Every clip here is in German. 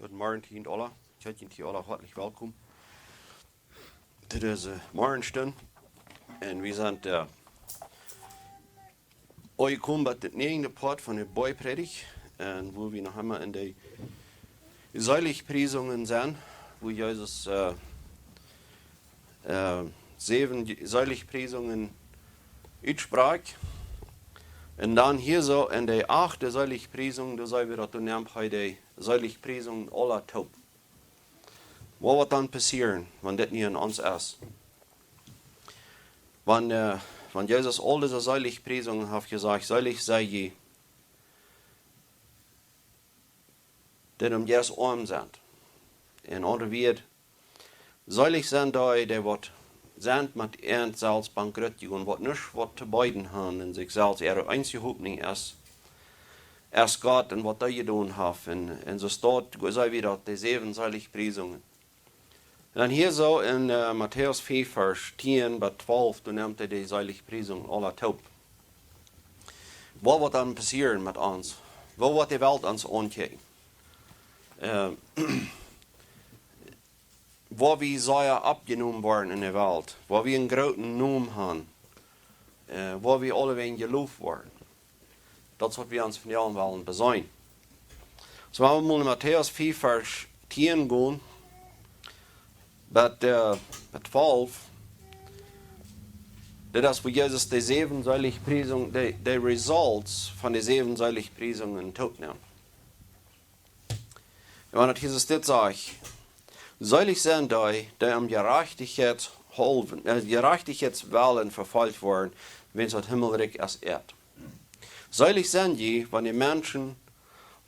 Guten Morgen, Tien alle. Ich heet jullie alle hartelijk welkom. Dit is morgenstund en we zijn gekomen bij het negende part van de Boypredigt. En wo we nog einmal in de Seiligpriesungen zijn, wo Jezus 7 Seiligpriesungen uitspraak. En dan hier zo in de 8e Seiligpriesung, da zijn we dat nemen bij de Seiligpriesung aller Taub. Wat wordt dan passeren, wanneer dit niet in ons is? Wanneer Jezus al deze Seiligpriesungen heeft gezegd, seilig sei je, die Jezus arm zijn. En andere weer, seilig zijn die wat zijn met eind zelfs bankrott gegaan, wat niet wat te beiden hebben en zichzelf ihre einzige Hoffnung ist, erst Gott und was die gedaan heeft. En zo staat, zei weer die 7 Seiligpriesungen. En dan hier zo in Matthäus 4, vers 10 bij 12, toen neemt hij de Seiligpriesung aller Taub. Wat wordt dan passeren met ons? Wat wordt de wereld ons aankijken? Waar we zullen abgenomen worden in de wereld, waar we een grote naam hebben, waar we alle geloofd worden. Dat is wat we ons vandaag willen bezien. Zo gaan we naar Matthäus 4, vers 10 gaan. Bij 12, dat is waar Jezus de 7 Seiligpriesungen, de results van de 7 Seiligpriesungen toeneemt. En wanneer Jezus dit zegt, seilig zijn die gerechtigheidswillen vervolgd worden, wenn het himmelrijk is erd. Seilig zijn die, wanneer mensen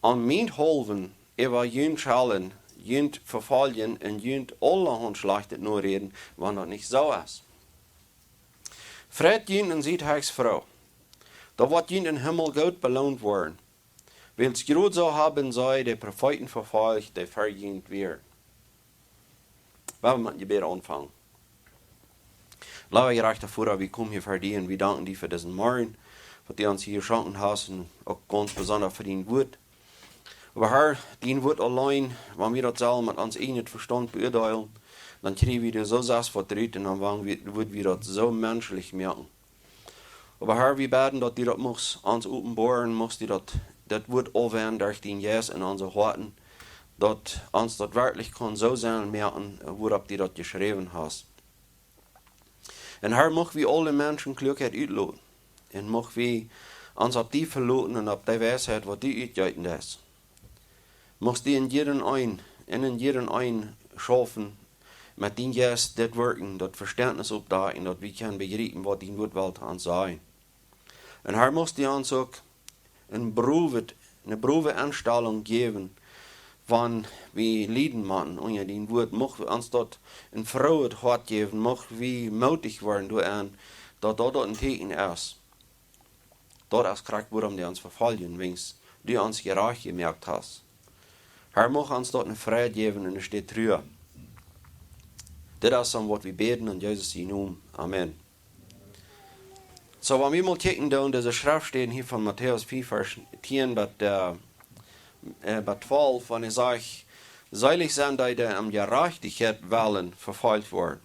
aan mijn helpen, over jun schalen, jünt vervolgen en jünt allerhand schlechtet nur reden, wanneer dat niet zo is. Fred jünt en ziet heiks vrouw. Da wordt jünt in Himmel goed beloond worden. Wils groot zo hebben zij de profeten vervolgd, die verjünt weer. Waarom moet je beter aanvangen? Laten we je recht ervoor, we komen hier verdienen, we danken die voor deze morgen, wat die ons hier schenken hast en ook ganz besonders voor die woord. Aber Herr, dien wordt alleen, wanneer we dat zelf met ons eigen verstand beoordelen, dan krijgen we er zo zelfs wat eruit en dan worden we dat zo menselijk merken. Aber Herr, we beten dat die dat moest ons openbaren, moest die dat woord afwenden durch den Jezus in onze harten, dat ons dat werkelijk kan zo zijn merken, waarop die dat geschreven hast. En Herr, mogen we alle mensen klugheid uitloten. En mogen we ons op die verloten en op die wijsheid wat die uitjuiten is. Mocht die in jeden ein schaffen, met die juist dit werken, dat verständnis opdagen, dat we kunnen begrijpen wat die woord wil aan zijn. En Herr, moest die ons ook een beroeve aanstelling geven, van wie lieden man onder die woord, mocht we ons dat een vrouw hart geven, mocht we mutig worden door aan, dat een teken is. Dat is kracht waarom die ons vervolgen, wens die ons gerecht gemerkt hast. Herr, mag ons dat een vrijheid geven en er staat trouw. Dit is dan wat we beten in Jezus' naam. Amen. So, wenn wir mal kijken doen, deze schriftstellen hier van Matthäus 4, vers 10 bij 12, wanneer zegt, seilig zijn die om gerechtigheid willen vervolgd worden.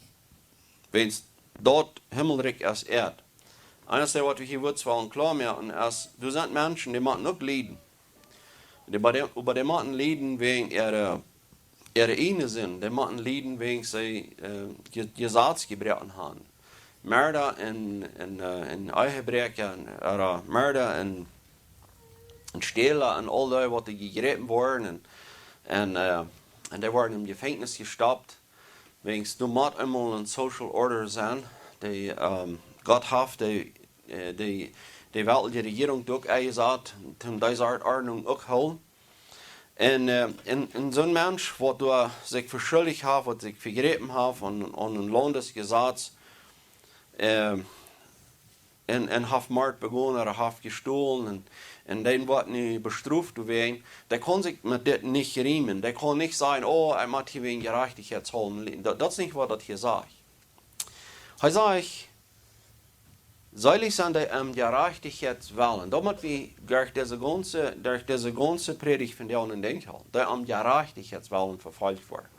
Wens dat himmelrijk is erd. Eines wat we hier willen klaarmaken is, er zijn mensen die moeten ook lijden. Aber die moeten lijden wegen ihre eigen zin. Die moeten lijden wegen zij gezatsgebrechen hebben. Mörder en Ehebreken, mörder en stelen en al die wat die gegrepen worden. En die worden in gevangenis gestopt. Wegen du moet eenmaal een social order zijn. Die God heeft die weltliche Regierung ook eingezet, om deze Ordnung ook houden. En zo'n mens, wat zich verschuldigd heeft, wat zich vergrepen heeft aan een Landesgesetz, en heeft moord begonnen, of heeft gestohlen, en die wordt nu bestraft geworden, die kan zich met dit niet riemen. Die kan niet zeggen, oh, moet hier wegen Gerechtigkeitshallen. Dat is niet wat dat hier zegt. Hij zegt, Seilig sind die Gerechtigkeitswellen. Damit wir durch diese ganze Predigt von der und denkt haben, die Gerechtigkeitswellen verfolgt worden.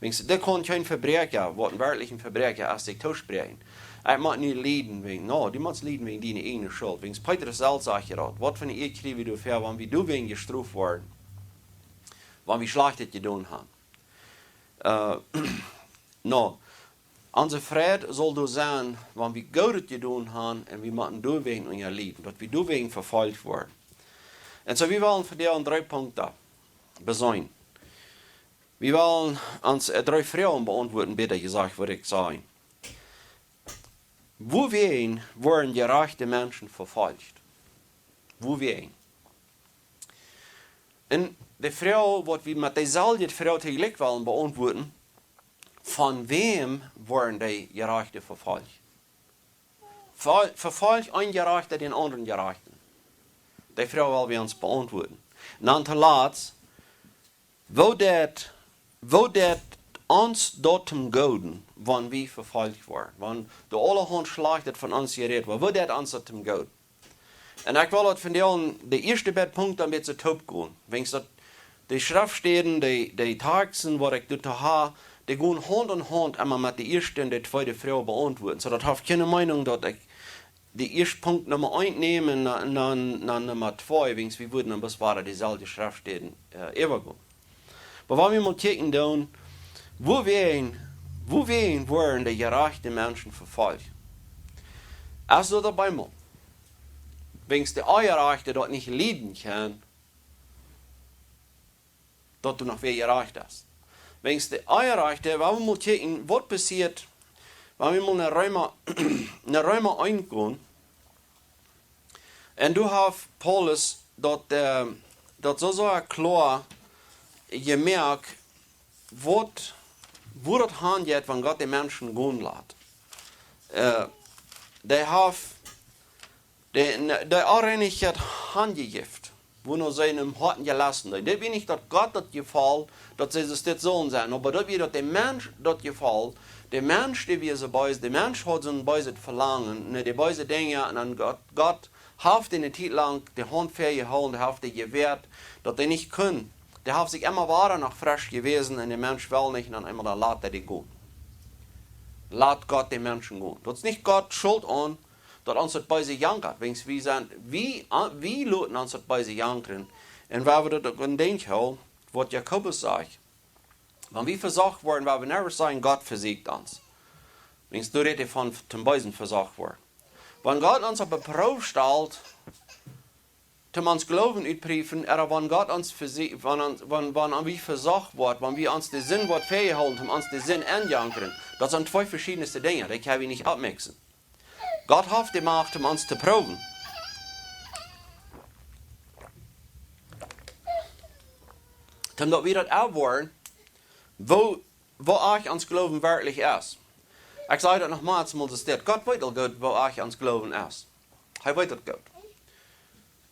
Das kann kein Verbrecher, was ein wirklichen Verbrecher als sich toespreken. Ich mag nicht leiden wegen, die muss leiden wegen deine eigene Schuld. Wegen Petrus selbst sagt ja, was von ihr kriegen du für, wenn wir du wegen gestraft worden, wenn wir Schlechtes getan haben. Onze Friede soll du sein, wenn wir Gutes getan haben und wir machen du wegen unser Leben, dass wir du wegen verfolgt worden. Und so wir wollen für dir 3 Punkte besäuen. Wir wollen uns 3 Fragen beantworten, bitte gesagt, würde ich sagen. Wohin wurden gerechte Menschen verfolgt? Wohin? Und die Frage, die wir mit derselben Frage tegelijk wollen beantworten, von wem wurden die Gerechten verfolgt? Verfolgt ein Gerechter den anderen Gerechten? Die Frage wollen wir uns beantworten. Und dann zuletzt, wo det uns dortem Goden, wann wir verfolgt waren, wann der allerhand Schlechtes von uns geredet war, wo det uns dortem Goden? Und ich will von dir der erste Punkt ein bisschen top gehen. Wenn die Schriftstellen, die Texten, die ich dort habe, die gehen Hand in Hand immer mit der ersten und der zweiten Frage beantworten. So, das habe ich keine Meinung, dass ich den ersten Punkt Nummer 1 nehme und dann Nummer 2, wenn wir würden, bis weiter dieselbe Schriftstellen übergehen. Aber wenn wir mal gucken, wohin wurden die gerechten Menschen verfolgt? Also dabei mal. Wenn der Ungerechte dort nicht leiden kann, dass du noch wer gerecht hast. Wenn der Ungerechte, wenn wir mal gucken, was passiert, wenn wir mal in Römer eingehen, und du hast Paulus dort so klar gemerkt, wo das handelt, wenn Gott die Menschen gehen lässt. Die Unreinigkeit handgegift, wo nur seinem Harten gelassen ist. Das will nicht, dass Gott das gefällt, dass sie es das sollen sein, aber das wird dem Mensch das gefällt. Der Mensch, der wir so bei der Mensch hat so ein böses Verlangen, die böse Dinge, und dann Gott hat eine Zeit lang die Hand festgehalten, hat die gewehrt, dass die nicht können. Der hat sich immer weiter noch frisch gewesen und der Mensch will nicht, und dann immer dann lässt er die gehen. Lasst Gott den Menschen gehen. Das ist nicht Gott schuld an, dass uns das bei sich jankert. Wie lassen uns das bei sich jankern? Und wenn wir das an denken, was Jakobus sagt, wenn wir versagt worden, weil wir nicht sagen, Gott versiegt uns. Wenn du redest von zum Beisen versagt worden. Wenn Gott uns auf eine Probe stellt, zum uns Glauben utprüfen, oder wenn Gott uns versiegt, wenn wir versagt worden, wenn wir uns den Sinn festhalten, uns den Sinn anjankern, das sind 2 verschiedene Dinge, die können wir nicht abmixen. Gott hat die Macht, uns zu proben. Damit wir das auch wollen, wo euch ans Glauben wirklich ist. Ich sage das nochmals, Gott weiß gut, wo euch ans Glauben ist. Er weiß das gut.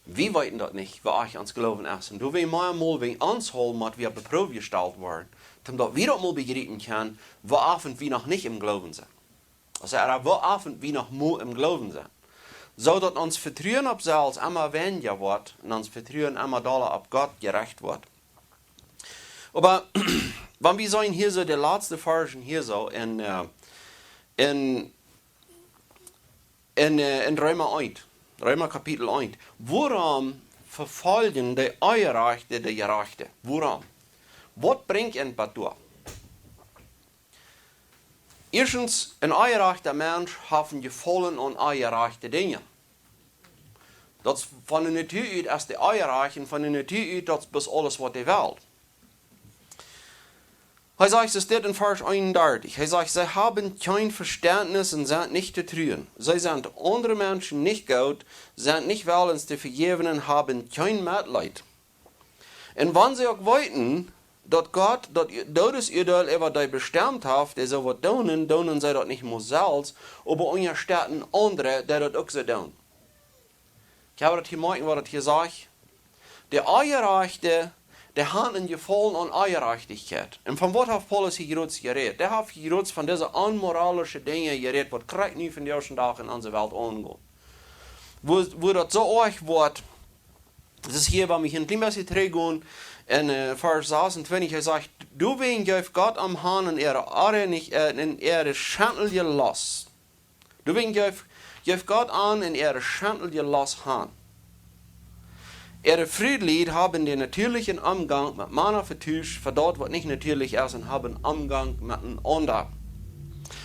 Wir wissen das nicht, wo euch ans Glauben ist. Und du willst mal wegen uns holen, was wir auf die Probe gestellt worden, damit wir das mal begreifen können, wo wir noch nicht im Glauben sind. Also, wo wir noch mal im Glauben sind. So dass uns Vertrauen auf selbst immer weniger wird und uns Vertrauen immer doller auf Gott gerecht wird. Aber wenn wir sehen hier so, der letzte Vers hier so in Römer 1, Römer Kapitel 1, warum verfolgen die Ungerechten die Gerechten? Warum? Was bringt ihnen dazu? Erstens, ein ungerechter Mensch hat Gefallen an ungerechte Dinge. Das von der Natur aus ist der Ungerechten, von der Natur aus das ist alles, was die Welt. Er sagt, es steht in Vers 31, er sagt, sie haben kein Verständnis und sind nicht zu trüben. Sie sind andere Menschen nicht gut, sind nicht willens zu vergeben und haben kein Mitleid. Und wenn sie auch wollten, dass Gott das Todesurteil über die bestimmt hat, die so was tun sie das nicht mehr selbst, aber unterstützen andere, die das auch so tun. Ich habe das hier morgen, was das hier sagt. Der Ungerechte der hat einen Gefallen an Ungerechtigkeit. Und von was hat Paulus hier geredet? Der hat geredet von diesen unmoralischen Dingen geredet, was kriegt nie von der ersten Tag in unserer Welt angehen. Wo das so arg wird, das ist hier, wenn wir hier ein klein bisschen zurückgehen, in Vers 26, er sagt, du wen geeft Gott am Hahn in ihre Arre nicht, in ihre Schandel gelost. Du wen geeft Gott an in ihre Schandel gelost Hahn. Ihre Friedlied haben den natürlichen Umgang mit Mana vertuscht, für dort, was nicht natürlich ist, und haben Umgang mit einem anderen.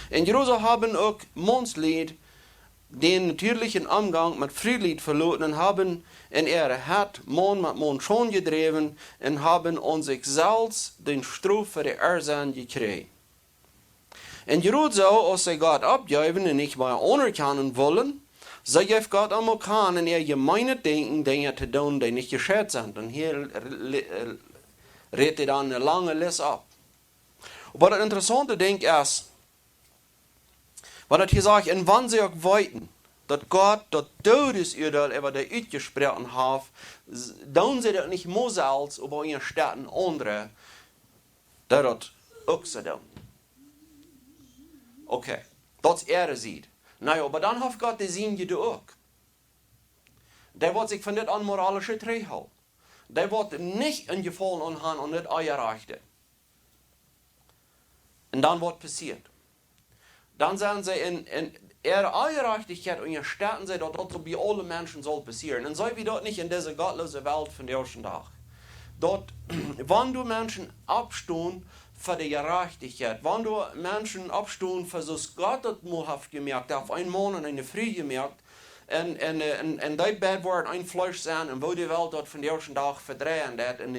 In Jerusalem haben auch Mondslied den natürlichen Umgang mit Friedlied verloren und haben in ihre Herd Mond mit Mond schon gedreven und haben an sich selbst den Struf für die Ersehen gekriegt. In Jerusalem, als sie Gott abgeben und nicht mehr anerkennen wollen, so gibt Gott einmal kann in ihr gemeine Denken Dinge zu tun, die nicht geschehen sind. Und hier redet er dann eine lange Liste ab. Aber das interessante Ding ist, weil das hier sagt, und wann sie auch weiten, dass Gott das Todesurteil über die ausgesprochen hat, dann sie das nicht mehr selbst, aber in Städten andere, die das auch so tun. Okay, das er sieht. Naja, aber dann hat Gott die Sinn auch. Der wird sich von das unmoralische halten. Der wird nicht in Gefallen anhaben und nicht Eierrechte. Und dann wird passiert. Dann sagen sie, in ihrer Eierrechtigkeit und ihr stärken sie, dass das so bei allen Menschen soll passieren. Und so wie dort nicht in dieser gottlosen Welt von der ersten Tag. Dort, wenn du Menschen abstehen für die Gerechtigkeit, wenn du Menschen abstehen für das Gott das hat gemerkt, auf einen Mann und eine Frau gemerkt, und die Bett werden ein Fleisch sein, und wo die Welt dort von der ersten Tag verdrehen hat, und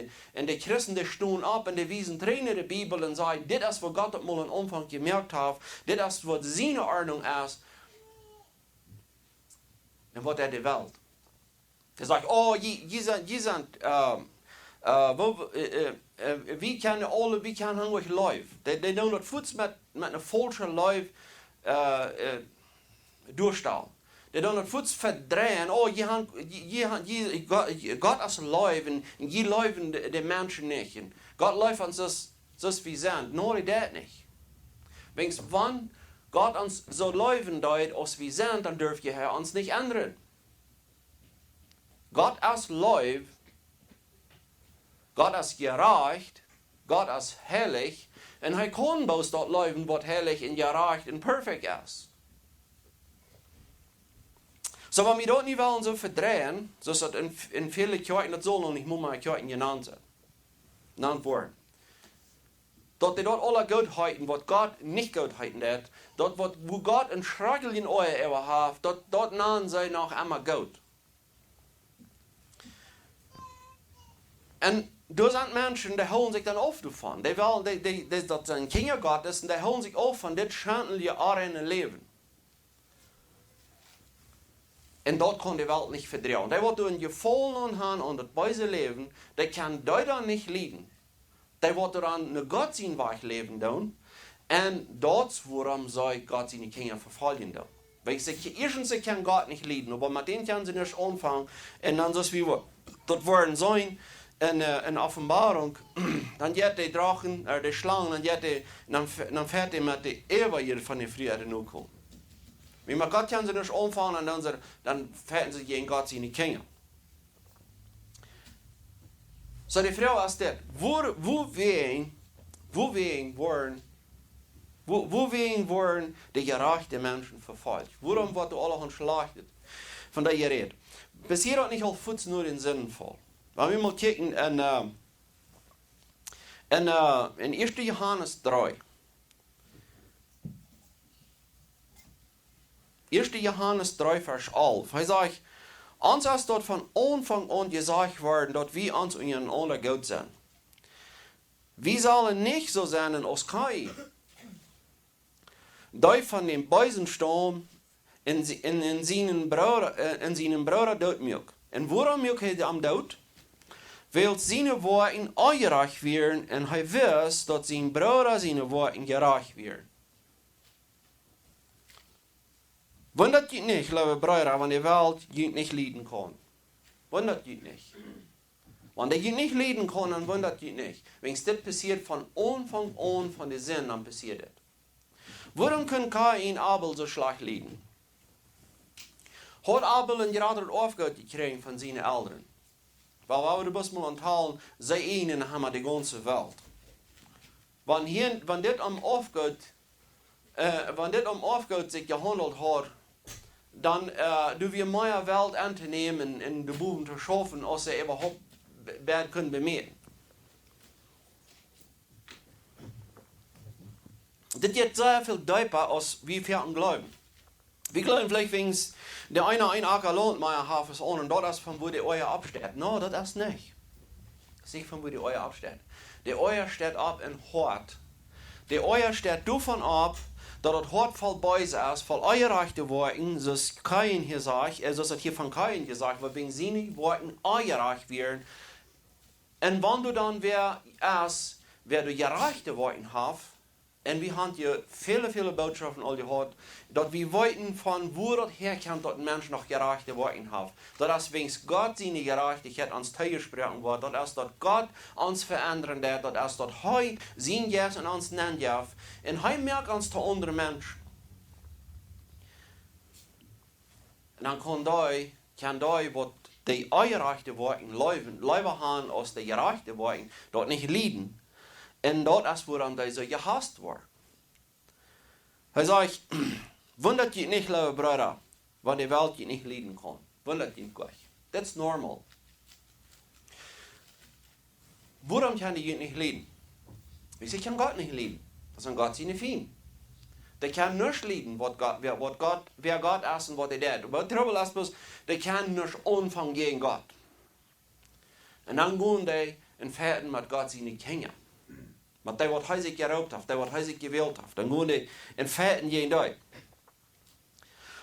die Christen die stehen ab und die wiesen Tränen der Bibel und sagen, das ist, was Gott mal am Anfang gemerkt hat, das ist, was seine Ordnung ist, und was er die Welt. Er sagt, oh, die sind, wie kann hungrig leben? Die tun das Fuß mit einem falschen Leben durchstellen. Die tun das Fuß verdrehen. Oh, Gott ist Leben und je leben die Menschen nicht. Und Gott läuft uns das wie sind. Nur das nicht. Wenn Gott uns so leben deut, als wir sind, dann dürft ihr uns nicht ändern. Gott ist Leben. Gott ist gerecht, Gott ist heilig, und er kann bloß dort leben, was heilig und gerecht und perfekt ist. So, wenn wir dort nicht wollen so verdrehen, so ist das in vielen Kirchen, das soll noch nicht mal Kirchen genannt werden. Dort die dort alle Gottheiten, was Gott nicht Gottheiten hat, dort wo Gott ein Schreckel in euer hat, dort nennen sie noch einmal Gott. Und da sind Menschen, die holen sich dann auf davon. Die wollen, das sind Kinder Gottes, und die holen sich auf von das schändliche arene Leben. Und dort kann die Welt nicht verdrehen. Die wird ein Gefallen haben und das böse Leben, die kann dort nicht liegen. Die wird dann eine Gott sein Weg leben tun. Und dort, worum soll Gott seine Kinder verfolgen tun. Weil sie kann Gott nicht leiden, aber mit denen können sie nicht anfangen. Und dann das wie wir dort werden sein. In Offenbarung, dann geht die Drachen, die Schlangen, dann fährt die mit der Eva von der Friede nur kommen. Wie man Gott kann sie nicht umfahren, und dann fährten sie gegen Gott seine Kinder. So die Frau ist das, wo werden die gerechten Menschen verfolgt? Warum wird alle geschlachtet? Von der ihr redet. Bisher hat nicht all Fuß nur den Sinn voll. Wenn wir mal kicken in 1. Johannes 3. 1. Johannes 3, Vers 11. Er sagt, uns ist dort von Anfang an gesagt worden, dass wir uns untereinander gut sind. Wir sollen nicht so sein als Kain, der von dem bösen Sturm in seinen Bruder dort. Und warum milk er am Tod? Weil seine Worte ungerecht werden, und er weiß, dass sein Bruder seine Worte gerecht werden. Wenn das geht nicht, liebe Brüder, wenn die Welt nicht leiden kann. Wenn das geht nicht. Wenn die nicht leiden kann, dann wundert die nicht. Wenn es das passiert von Anfang an von der Sinn, dann passiert das. Warum kann Kain Abel so schlecht leiden? Hat Abel ein gerade Aufgabe gekriegt von seinen Eltern? Weil wir das mal anteilen, sie ihnen haben die ganze Welt. Wenn das am Aufgabe sich gehandelt hat, dann du wir mehr Welt anzunehmen in die Buben zu schaffen, als sie überhaupt werden können bemerken. Das geht sehr viel tiefer, als wir für glauben. Wir glauben vielleicht, wenn der eine ein Acker Land mehr hat, ist und das ist von wo die Euer absteht. No, das ist nicht. Das ist nicht von wo die Euer absteht. Der Euer steht ab in Hort. Der Euer steht davon ab, dass das Hort voll Beise ist, voll euerreichte Worten, so ist Kain hier sagt, so ist hier von Kain gesagt, weil wegen seine Worten euerreich werden. Und wenn du dann wer du gereichte Worten hast, und wir haben hier viele Botschaften all gehört, dass wir wollten von wo das herkommt, dass ein Mensch noch gerechte Worte hat. Dass wenn Gott seine Gerechtigkeit ans Teil sprechen wird, dass Gott uns verändern wird, dass er sein Jes und uns nennen darf. Und er merkt uns zu anderen Menschen. Und dann kann was die gerechte Worte lieber haben, als die gerechte Worte, dort nicht leiden. Und dort ist, woran die so gehasst war. Er sagt, wundert dich nicht, liebe Brüder, wenn die Welt dich nicht leiden kann. Wundert dich gleich. Das ist normal. Warum kann die nicht leiden? Ich kann Gott nicht leiden. Das ist Gott seine Feind. Die kann nicht leiden, wer Gott ist und was er tut. Aber der Trouble ist bloß, die kann nicht anfangen gegen Gott. Und dann gehen die in Fährten mit Gott seine Kinder. Want die wat hij zich geroopt heeft, die wat hij zich gewählt heeft. Dan gaan die in feiten gehen die.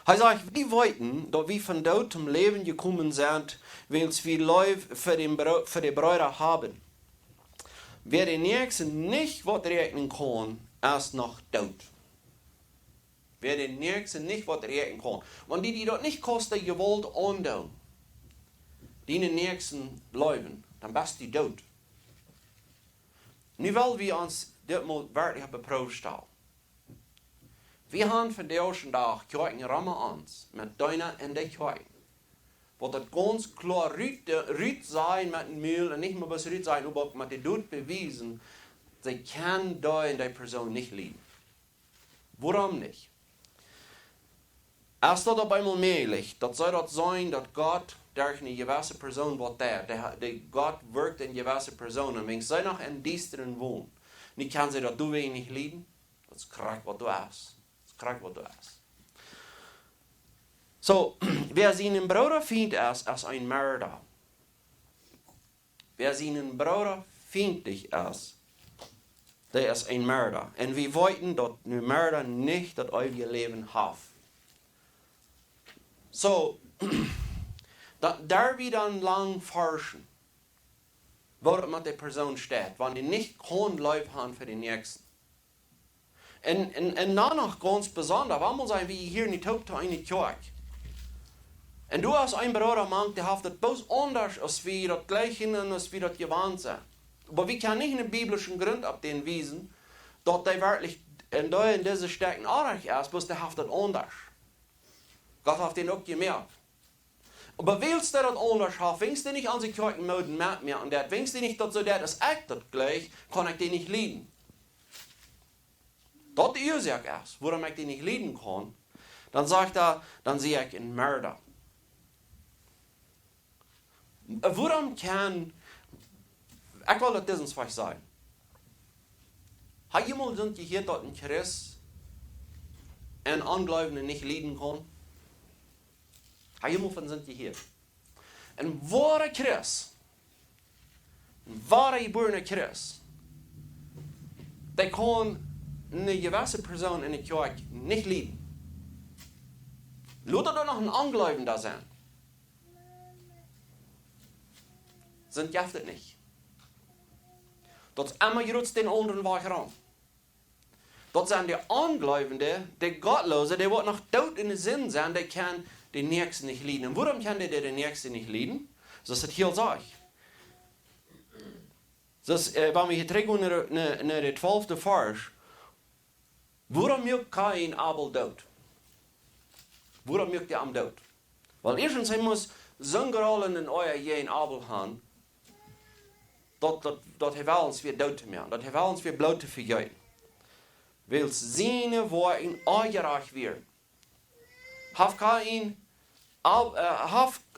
Hij zegt, wir weten, dass wir von Tod zum Leben gekommen sind, weil wir Leib für die Brüder haben. Wer den Nächsten nicht was rechnen kann, ist noch tot. Wer den Nächsten nicht was rechnen kann. Und die dort nicht kosten Gewalt andauern, die den Nächsten bleiben, dann bist du tot. Nu willen we ons dit mal werkelijk beproefd stellen. We gaan vandaag kijken rammen ons met deine en de kijken. Wat het ganz klar ruit zijn met een muil en niet meer was ruit zijn, maar met de dood bewijzen, ze kan die en die persoon niet leiden. Waarom niet? Als dat op eenmaal meeligt, dat zou dat zijn dat God durch eine gewisse Person wat der Gott wirkt in gewisse Personen. Wenn sie noch in Düsteren wohnen, nicht kann sie das du nicht leiden, das ist krank, was du hast. Das ist krank, was du hast. So, wer seinen Bruder findet, ist ein Mörder. Wer seinen Bruder feindlich ist, der ist ein Mörder. Und wir wollten, dass ein Mörder nicht das ewige Leben hat. So, da wir dann lang forschen, wo das mit der Person steht, wenn die nicht kein Leib haben für den Nächsten. Und dann noch ganz besonders, wenn man sagen, wie hier in die Tochter in die Kirche. Und du hast einen Bruder, Mann, der hat das bloß anders, als wir das gleiche und als wir das gewandt sind. Aber wir können nicht einen biblischen Grund auf den wiesen, dass der wirklich in diese Stärken arg ist, bloß der hat das anders. Gott hat den auch gemerkt. Aber willst du das anders haben, willst du nicht an sich kirchen mögen mit mir und das, willst du nicht, dass so das echt das gleich, kann ich den nicht leiden. Das die Ursache ist, warum ich den nicht leiden kann, dann sagt er, dann sehe ich einen Mörder. Warum kann, ich will das diesen Zweig sagen. Hat jemand sind gehört, dass ein Christ einen Angläubigen nicht leiden kann? Hat jemand von sind gehört? Ein wahrer Christ, ein wahrer geborener Christ, der kann eine gewisse Person in der Kirche nicht leiden. Luther doch noch ein Angläubiger sein. Sind jaftet nicht. Dat is immer gerutst den anderen Weg ran. Dat zijn die Angläubenden, die Gottlosen, die wat noch dood in de zin zijn, die kan den Nächsten nicht leiden. Und warum kann der den Nächsten nicht leiden? Das ist hier sagt. Dus wenn wir hier teruggaan naar de 12e vers. Waarom maakt Kain Abel dood? Waarom maakt hij hem dood? Wel, eerstens, hij moest zo'n gerollen in euer jeen Abel gaan, dat hij wel eens weer dood te maken, dat hij wel eens weer bloot te vergeten. Wil zijn woorden ongerecht weer. Heeft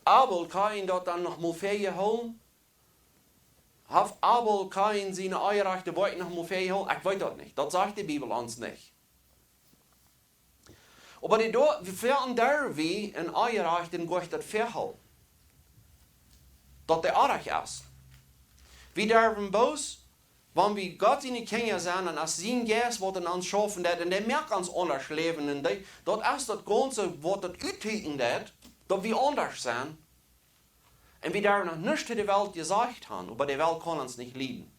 Abel Kain dat dan nog moet vergehouden? Heeft Abel Kain zijn ongerechte woorden nog moet vergehouden? Ik weet dat niet. Dat zegt de Bibel ons niet. Maar we veranderen we een ongerechten Gott dat verhouden. Dat de aardig is. We durven boos, wanneer we God in de Kinder zijn en als zijn geest wordt in ons schaffen dat en die merkt ons anders leven en dat is dat Ganze wat het uittekent dat we anders zijn. En we daar nog niets te de wereld gezegd hebben, maar de wereld kan ons niet lieben.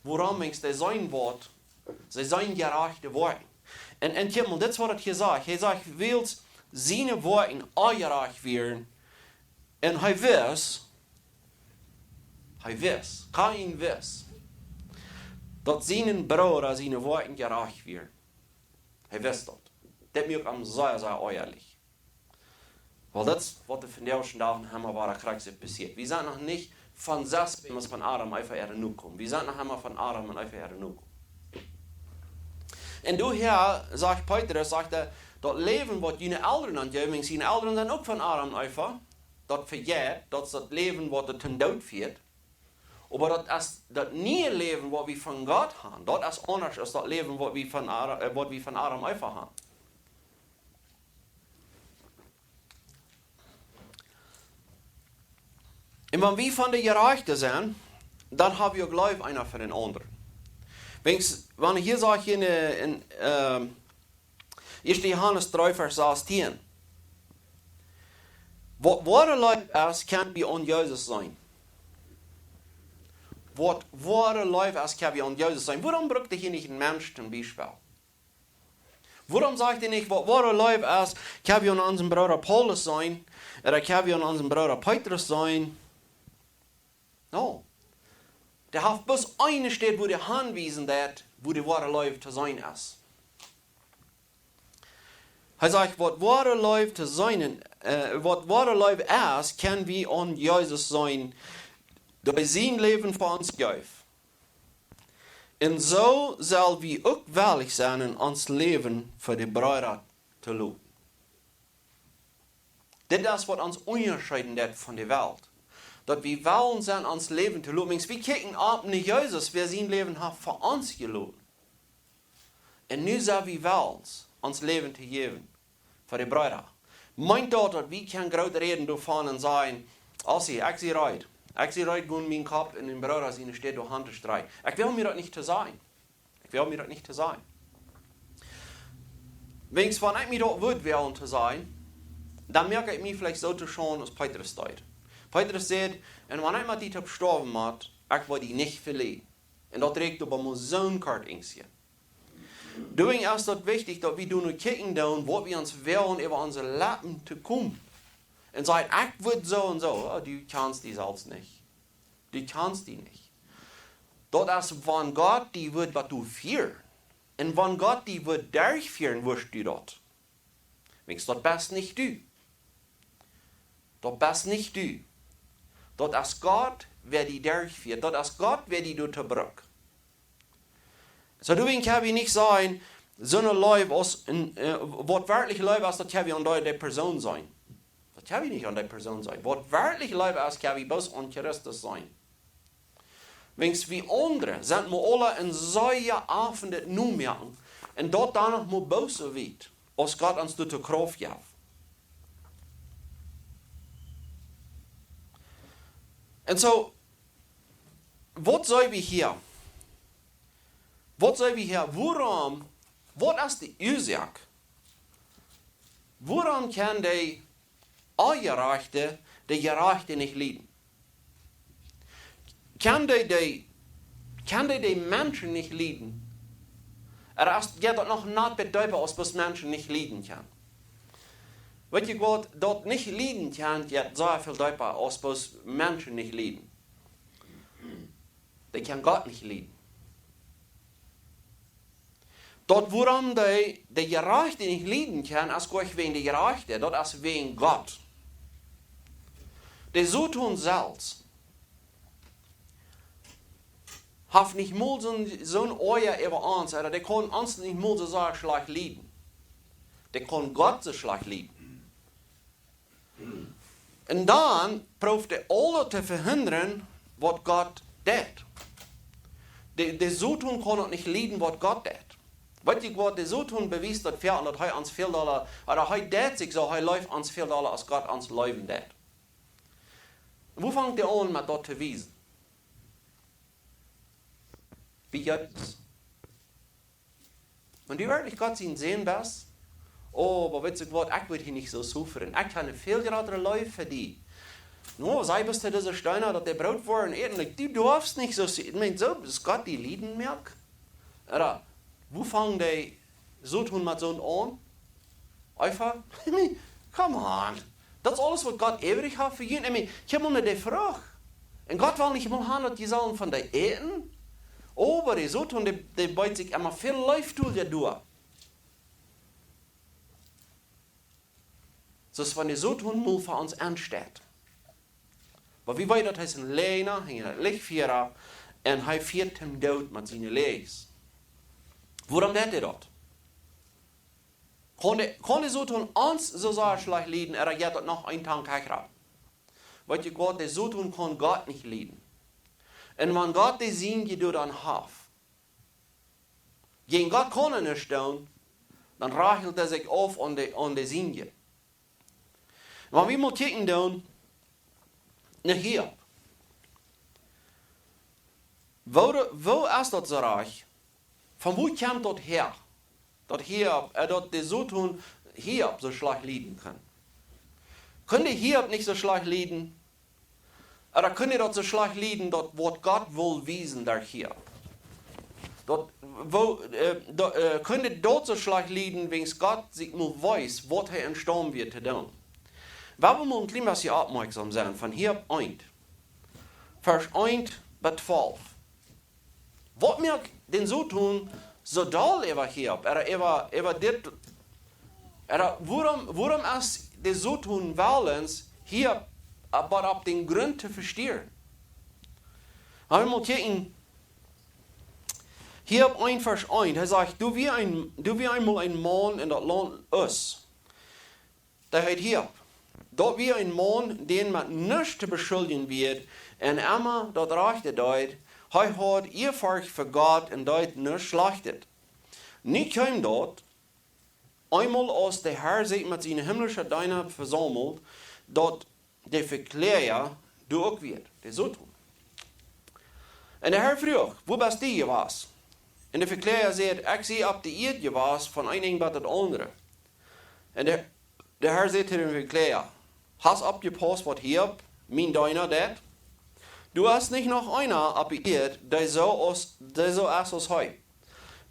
Waarom is de zijn woord, ze zijn gerechte woorden. En Kimmel, dit is wat het gezegd. Hij zegt, wilt zijn woorden ongerecht werden. En hij wist, Kain wist, dat zijn broer zijn woorden gerecht werden. Hij wist dat. Dat maakt hem zeer, zeer eerlijk. Weil dat is wat de vandaag dagen helemaal waar krijgt passiert. We zijn nog niet van 6 bis van Adam einfach er nu komen. We zijn nog helemaal van Adam en einfach er nu komen. En daher sagt Petrus, dat leven wat jullie ouderen aan het zijn ouderen zijn ook van Adam einfach. Dat vergeet, dat is dat leven wat er ten dood viert. Maar dat is dat nieuwe leven wat we van God hebben. Dat is anders dan dat leven wat we van Adam einfach hebben. En wanneer we van de gerechten zijn, dan hebben we ook geloof einer voor den anderen. Wanneer hier zag je in 1 Johannes 3 vers 16. Wat ware geloof is, kan bij ons Jezus zijn. Wat ware geloof is, kan bij ons Jezus zijn. Waarom gebruikt hij niet een mens ten Beispiel? Waarom zegt hij niet, wat ware geloof is, kan bij onze broeder Paulus zijn, of kan bij onze broeder Petrus zijn? No. Der heeft bloß eine steht, wo der aanwijzen dat, wo de ware geloof te zijn is. Hij zegt, wat ware geloof te zijn, wat ware geloof is, kan we aan Jezus zijn, door zijn leven voor ons geeft. En zo zal we ook waarlijk zijn in ons leven voor de bruid te lopen. Dit is wat ons onderscheidt van de wereld. Dat we willen zijn ons leven te lopen. We kijken op naar Jezus, wie zijn leven heeft voor ons gelopen. En nu zijn we wel ons leven te geven voor de bruid. Mijn dochter, wie kan groot reden daarvan en zeggen, Ossie, ik zie eruit. Ik zie eruit gewoon mijn kop in de bruid zien, steht door hand te strijden. Ik wil mir dat niet te zijn. Ik wil mir dat niet te zijn. Wens van ik mir dat woord willen te zijn, dan merk ik me vielleicht zo te schoon als Petrus deed. Petrus zegt, en wanneer ik dit heb gestorven had, ik wil die niet verliezen. En dat reikt op een zo'n kort ingezien. Doing is dat wichtig dat we doen kijken doen wat we ons willen over onze leven te komen. En zeggen, ik wil zo en zo. Oh, du kannst die zelfs niet. Du kannst die niet. Dat is van God die wordt wat du vieren. En van God die wordt durchvieren, wirst du dat. Wees dat best niet du. Dat best niet du. Dat is God wer die durchviert. Dat is God wer die doet te bruk. Zo doe kan we niet zijn, zo'n leven als, wat werkelijk leven is, dat kan we aan die persoon zijn. Dat kan we niet aan die persoon zijn. Wat werkelijk leven is, kan we best aan Christus zijn. Wens wie anderen zijn we alle een zeer avond het nu merken. En dat dan nog moet boos weet, als God ons doet de kracht geeft. En zo, wat zijn we hier? Wat zijn we hier? Waarom? Wat is de oorzaak? Waarom kan de ongerechte de gerechte niet leiden? Kan de mensen niet leiden? Er gaat dat nog niet beduiden als dat mensen niet leiden kan. Weet je wat, dat niet leiden kan, gaat zo veel duidelijker als dat mensen niet leiden. Die kann Gott nicht lieben. Dort, woran die Gerechte nicht lieben kann, als Gott wegen der Gerechte, dort als wegen Gott. Die so tun selbst, hat nicht mal so ein Euer über uns, oder die können uns nicht mal so schlecht lieben. Die können Gott so schlecht lieben. Und dann proeft er alle te verhinderen wat Gott deed. De zoetun kon niet leiden wat God deed. Weet je wat de zoetun bewijst dat veel, dat hij ons veel dollar, oder hij deed zich zo, hij leeft ons veel dollar als God ons leven deed. Hoe vangt hij aan met dat te wijzen? Wie juist? Und die wirklich Gott zien sehen best. Oh, aber weet je wat, ik wil hier niet zo sufferen. Ik heb een veel grotere leven verdiend. No, sei bist du dieser Steiner, dass der Brot war und eten. Du darfst nicht so sehen. Ich meine, so ist Gott die Lieden merkt. Oder, wo fangen die so tun mit so an? Einfach, come on. Das ist alles, was Gott ewig hat für jeden. Ich habe mir die Frage. Und Gott will nicht mal haben, dass die sollen von der eten. Aber die so tun, die beut sich immer viel Leif durch. So ist, wenn die so tun, mal für uns ansteht. Maar wie weet dat hij zijn lener, hij lichtvierer, en hij viert hem dood met zijn lees. Waarom deed hij dat? Kon hij zo toen ons zo slecht leiden, er gaat dat nog een tang kijken. Weet je wat, zo toen kon God niet leiden. En wanneer God die zien je door dan haf. Gegen God kon er niet doen, dan rachelt hij zich af aan de zien je. Maar wie moet kijken doen? Naar Hiob. Wo is dat zo reich? Van wo komt dat her? Dat Hiob, dat de zo tun Hiob so schlecht leiden kann. Könnte Hiob nicht so schlecht leiden? Oder könnte dat so schlecht leiden, dat wat Gott will wiesen der Hiob? Könnte dort so schlecht leiden, wenn Gott sich nur weiß, was er entstanden wird zu tun? Wir müssen ein klein bisschen aufmerksam sein von Hiob 1. Vers 1 bis 12. Was mir denn so tun, so doll über Hiob, warum ist der so tun willens, Hiob aber auf den Grund zu verstehen? Aber wir mal gucken, Hiob 1 Vers 1, er sagt, du wie einmal ein Mann in das Land Us. Da heißt Hiob. Dort wie ein Mann, den man nicht zu beschuldigen wird, und immer dort rechte deut, er hat ihr Volk für Gott und deut nicht schlachtet. Nicht kam dort, einmal als der Herr sich mit seinen himmlischen Dienern versammelt, dort der Verklärer durch wird, der so tun. Und der Herr fragt, wo bist du gewesen? Und der Verklärer sagt, ich sehe ab die Erde gewesen, von einem bis das andere. Und der Herr sagt zu dem Verklärer, hast abgepasst, was Hiob, mein Diener, det? Du hast nicht noch einer abgehört, der so ist als heu.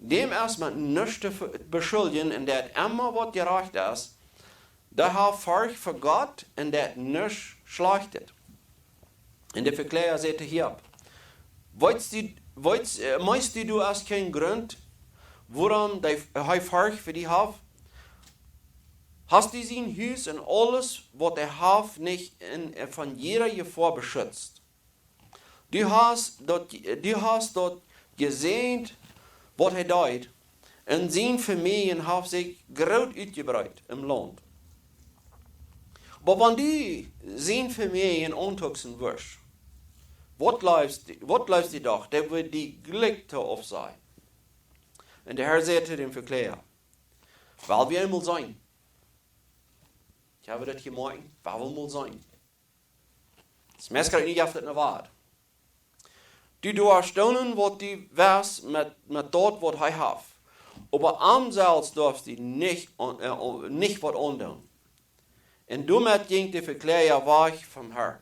Dem erstmal nicht zu beschuldigen, und der immer was gerecht ist, der hat Furcht für Gott, und der nicht schlachtet. Und der Verklärer sagte Hiob, meinst du hast keinen Grund, warum der Furcht für dich hat? Hast du sein Haus und alles, was er hat, nicht von jeder Gefahr beschützt? Du hast dort gesehen, was er tut, und seine Familien haben sich groß ausgebreitet im Land. Aber wenn du seine Familien antucksen wirst, was glaubst du doch, der wird die Glück auf sein? Und der Herr sagte dem Verklärer, weil wir einmal sein. Ich habe das hier morgen, warum mal sein? Das Messer nicht auf das Wort. Du darfst tun, was du weißt, mit dort, was er hat. Aber am selbst darfst du nicht was antun. Und damit ging der Verklärer weg vom Herrn.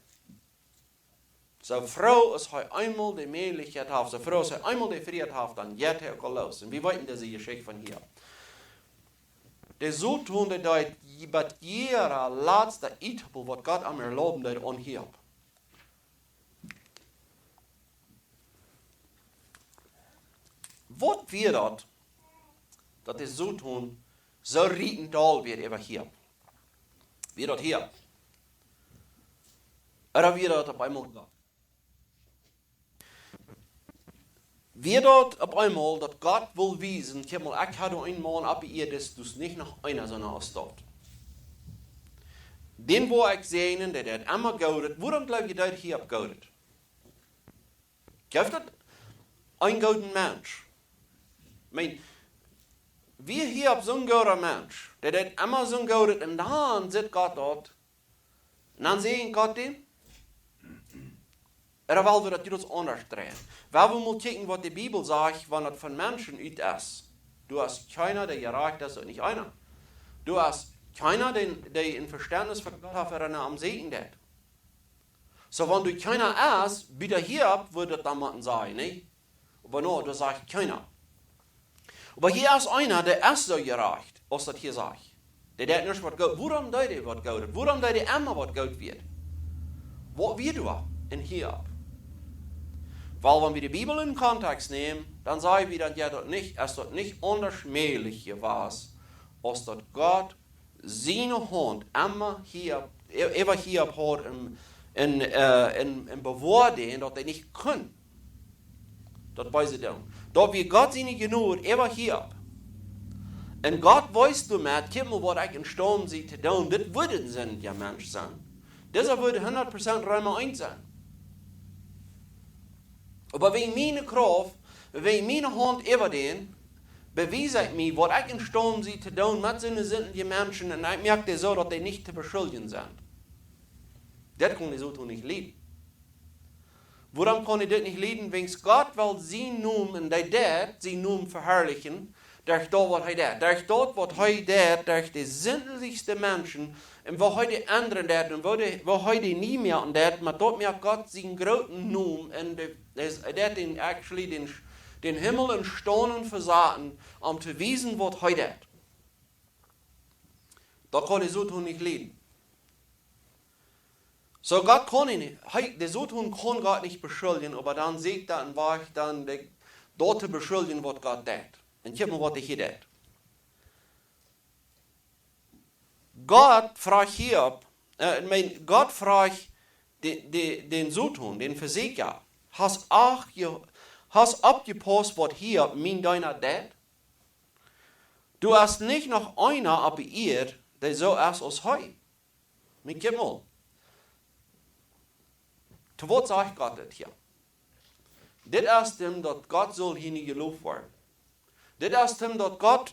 So froh ist er einmal die Möglichkeit hat, so froh ist er einmal die Frieden hat, dann geht er auch los. Und wir wissen diese Geschichte von hier. Der so tun, der dort bei jeder letzte Eidapfel, was Gott am erlauben, der an Hiob. was wir dort, dass es so tun, so rieten doll wird über hier. Wir dort hier. Oder wir dort auf einmal Gott. Wir dort auf einmal, dass Gott will wiesen, ich habe einmal ab ihr, dass du es nicht noch einer, sondern aus dort. Den, wo ich sehen, der hat immer gaudet, warum glaubt ihr, dass hier abgaudet? Gibt das ein guten Mensch? Ich meine, wir hier haben so ein guter Mensch, der hat immer so gaudet, und dann sitzt Gott dort, und dann sehen Gott den, oder wollen wir das anders drehen? Weil wir mal kicken, was die Bibel sagt, wenn das von Menschen ut ist. Du hast keiner, der gerecht ist und nicht einer. Du hast keiner, der ein Verständnis für Gott hat, wenn er am Segen hat. So, wenn du keiner ist, wieder hier würde das dann sagen, nicht? Aber nur, du sagst keiner. Aber hier ist einer, der ist so gerecht, was das hier sagt. Der hat nicht was Gott. Warum deut ihr was Gott? Warum deut ihr immer was Gott wird? Was wird du in hier? Weil wenn wir die Bibel in Kontext nehmen, dann sagen wir, dass es dort nicht unterschmählich was, als dort Gott seine Hand immer hier hat in Bewahren, dass er nicht kann. Das weiß ich dann. Dort wir Gott seine Genug immer hier. Und Gott weiß du mit, kimmel, was ich in Sturm sie zu tun, das würde sind ja Mensch sein. Dieser würde 100% Römer 1 sein. Aber wegen meiner Kraft, wegen meiner Hand über den, beweise ich mir, was ich in Sturm sie zu tun, mit sind die Menschen, und ich merke so, dass die nicht zu beschuldigen sind. Das kann ich so tun nicht leiden. Warum kann ich das nicht leiden? Wegen Gott will sie nun, und sie nun verherrlichen, durch das, was er durch das, was er durch die sinnlichste Menschen, und wo die anderen dat, und wo die nie mehr und dat, aber dort mehr Gott seinen großen Namen, und der den actually den Himmel in Sternen versaten, um zu wissen, was dat. Da kann ich so tun nicht leiden. So Gott kann ihn nicht, der so tun kann Gott nicht beschuldigen, aber dann sieht er, und war ich dann dort zu beschuldigen, was Gott dat. Und ich habe mir, was ich hier dat. Gott fragt hier, Gott fragt den Sohn, den Versieger, hast abgepasst, was hier mein deiner dat? Du hast nicht noch einer aber ihr, der so ist als heu. Mit Kimmel. Zu was sagt Gott das hier? Das ist dem, dass Gott soll hier nicht gelobt werden. Das ist dem, dass Gott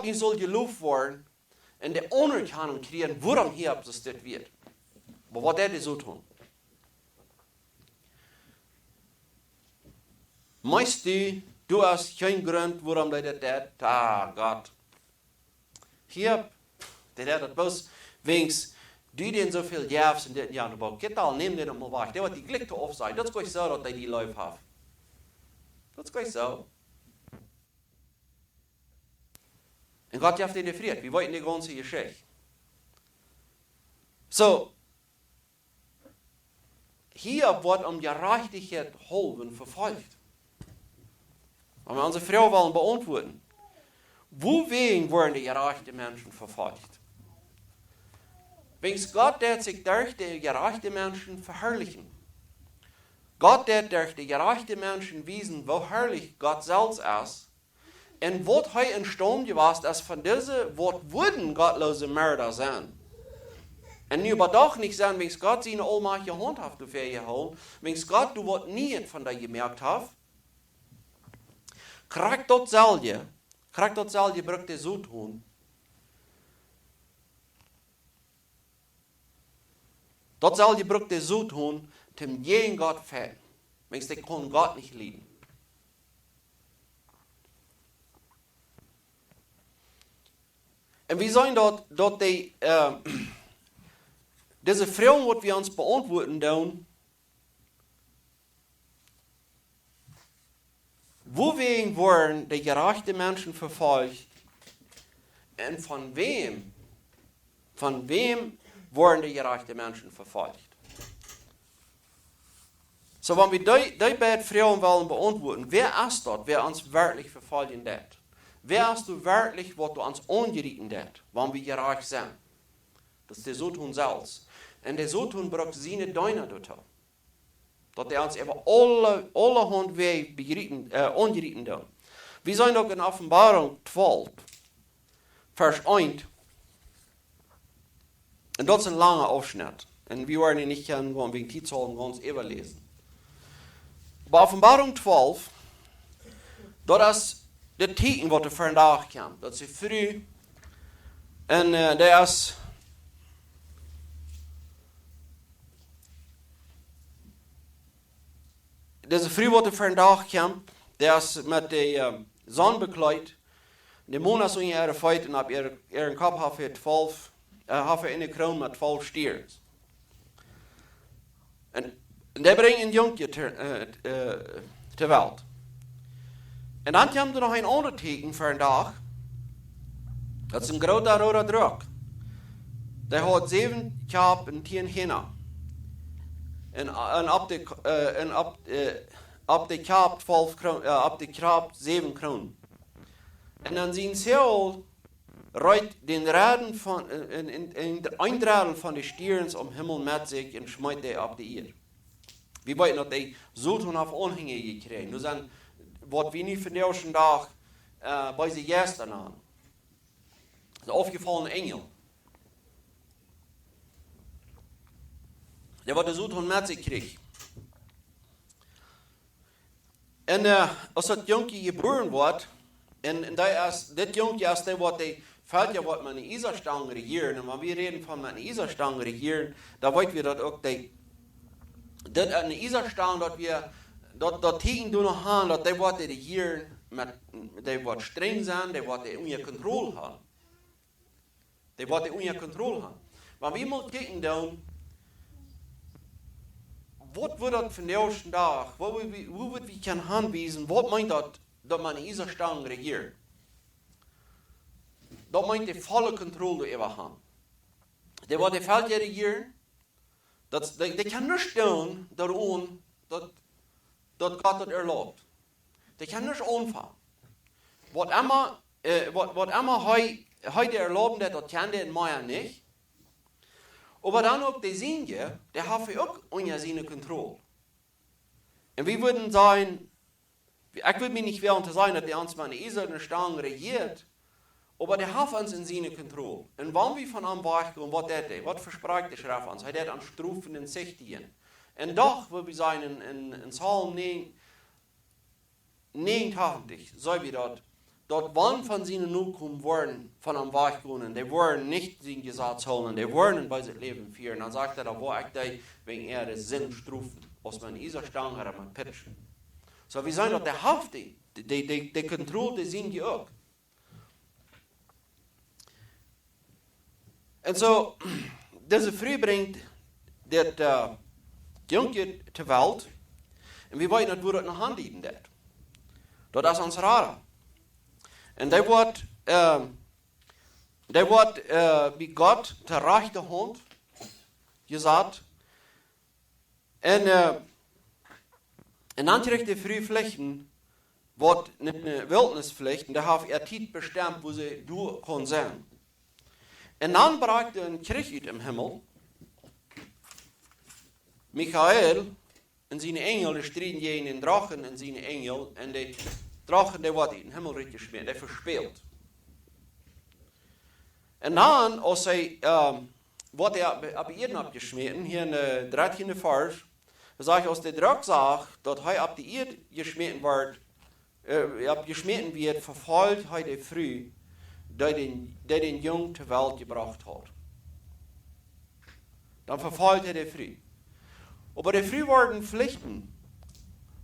nicht soll gelobt werden, und der Anerkennung kriegen, warum hier das wird. Aber was der so tun? Meinst du hast keinen Grund, warum der das? Ah, Gott. Hier, der das bloß, wegen du den so viel Jahres in den Jahren gebaut. Geht all, nehm den mal weg. Der wird die Glickte auf sein. Das ist so, dass die Leute haben. Das ist so. Und Gott hat den gefriert. Wir wollten die ganze Geschichte. So, hier wird Gerechtigkeit halben verfolgt. Und wir unsere Frau wollen beantworten. Wogegen werden die gerechten Menschen verfolgt? Wegen Gott, der sich durch die gerechten Menschen verherrlichen. Gott, der durch die gerechten Menschen wiesen, wo herrlich Gott selbst ist. Und was heute in Sturm gewesen ist, von diesen, was würden gottlose Mörder sein. Und nu aber doch nicht sein, wenn Gott seine allmächtige Hand hat, du für ihr holen, wenn Gott, du was nie von dir gemerkt hast, kriegt dort selber, braucht er so tun. Dort selber braucht er so tun, dem jeden Gott fällt. Wenn der kann Gott nicht lieben. Und wir sollen dort diese Fragen, die wir uns beantworten tun, wogegen wurden die gerechten Menschen verfolgt und von wem wurden die gerechten Menschen verfolgt? So, So, wenn wir die beiden Fragen wollen beantworten, wer ist dort, wer uns wirklich verfolgen hat? Wer ist du wirklich, was du uns angerieten hat, wenn wir gerecht sind? Das ist der Satan selbst. Und der Satan braucht seine Däune dorthin. Dass er uns eben alle Handwege angerieten hat. Wir sind auch in Offenbarung 12, Vers 1. Und das ist ein langer Aufschnitt. Und wir werden ihn nicht kennen, wenn wir die Zahlen ganz überlesen. Bei Offenbarung 12, das ist der Teken, was er vandaag kommt. Dat is früh. En dat is deze früh, wat er vandaag komt. Dat is met de zon bekleed. De maan is in ihre feit en op ihren kop heeft in de kroon met 12 stieren. En die brengen een jonkje ter wereld. En dan komt er nog een ander teken voor een dag. Dat is een grote rode druk. Die had 7 kap en 10 hinnen. En op de kap 12 kroon, op de kap 7 kroon. En dan zien ze al rijdt den Raden van, in de eindradel van de stieren om Himmel met zich en smijt die op de eer. We weten dat die Sultan auf aanhängen gekregen. Dus dan wat we nu vandaag dag bij zijn gästen aan. De afgevallen engel. Der wat de Sultan met zich kreeg. En als dat jonkie geboren wordt, en dit jonkie is dat wat die fällt ja, wat man in Isarstang regieren. En wanneer we reden van man in Isarstang regieren, dan weten we dat ook dat in Isarstang dat we dat tegen doen nog aan, dat die wat regieren met die wat streng zijn, die wat onder controle hebben. Die wat onder controle hebben. Maar we moeten kijken dan, wat wordt dat vandaag dag, hoe wordt we kunnen aanwijzen, wat meint dat man in Isarstang regiert. Dat meint die volle controle over hebben. Die wat die veld regieren, die kan niet doen dat God dat erlaubt. Die kan niet aanvangen. Wat immer hij erlaubt, dat kan die in mij niet. Maar dan ook die zien je, die hebben ook onder zijn controle. En we würden zijn, ik wil me niet willen te zijn dat die ons maar in Israël Stang regiert, aber der hat uns in seine Kontrolle. Und wenn wir von ihm weichen, was verspricht der Schrift uns? Er hat an Strufen in sich dienen. Und doch, wo wir sein in Psalm 89, sagen wir dort wann von seinen Nachkommen worden von ihm weichen, die wollen nicht sein Gesetz holen, die wollen bei sich Leben führen. Dann sagt er, da war ich da, wegen er des Sinn Strufen, aus man dieser Stange hat man pitchen. So, wir sagen dort, der Haft, die Kontrolle, die sind die auch. En zo, deze vrouw brengt dit jongetje ter wereld. En we weten niet hoe dat nog handelen dat. Dat is ons raar. En die wordt bij God ter rechterhand gezet. En dan krijgt de vrouw vlechten, wat niet een wildnisvlecht. En daar heeft tijd bestemd, wo ze door kon zijn. En dan bracht een Krieg uit im Himmel. Michael en zijn engel, die streden tegen den Drachen en zijn engel. En die Drachen, die wordt in den Himmel gesmeerd, die verspeelt. En dan, als hij, wordt hij op de eerd gesmeten, hier in de 13e vers, dan zeg je, als de Draak zag, dat hij op de eerd gesmeten wordt, vervolgt hij de vrouw, die den Jungen zur Welt gebracht hat. Dann verfolgt er die Früh. Aber die Früh wurden Pflichten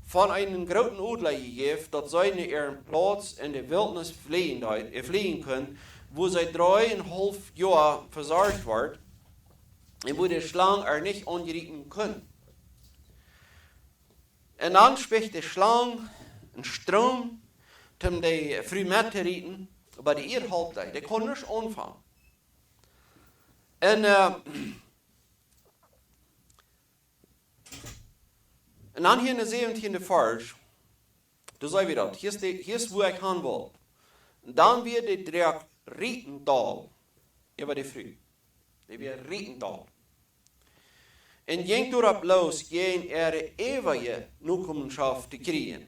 von einem großen Adler gegeben, dass sie ihren Platz in der Wildnis fliehen können, wo sie 3,5 Jahre versorgt wird und wo die Schlange nicht angreifen können. Und dann spricht die Schlange einen Strom, um die Früh mitzurieten. Aber die Erdhalbzeit, die kann nicht anfangen. Und En dan hier in de 17e vers, da zei we dat, hier is wo ik gaan wil. En dan weer de dreig Rietental, über die Früh. Die weer Rietental. En ging erop los, geen ewige Nachkommenschaft te kriegen.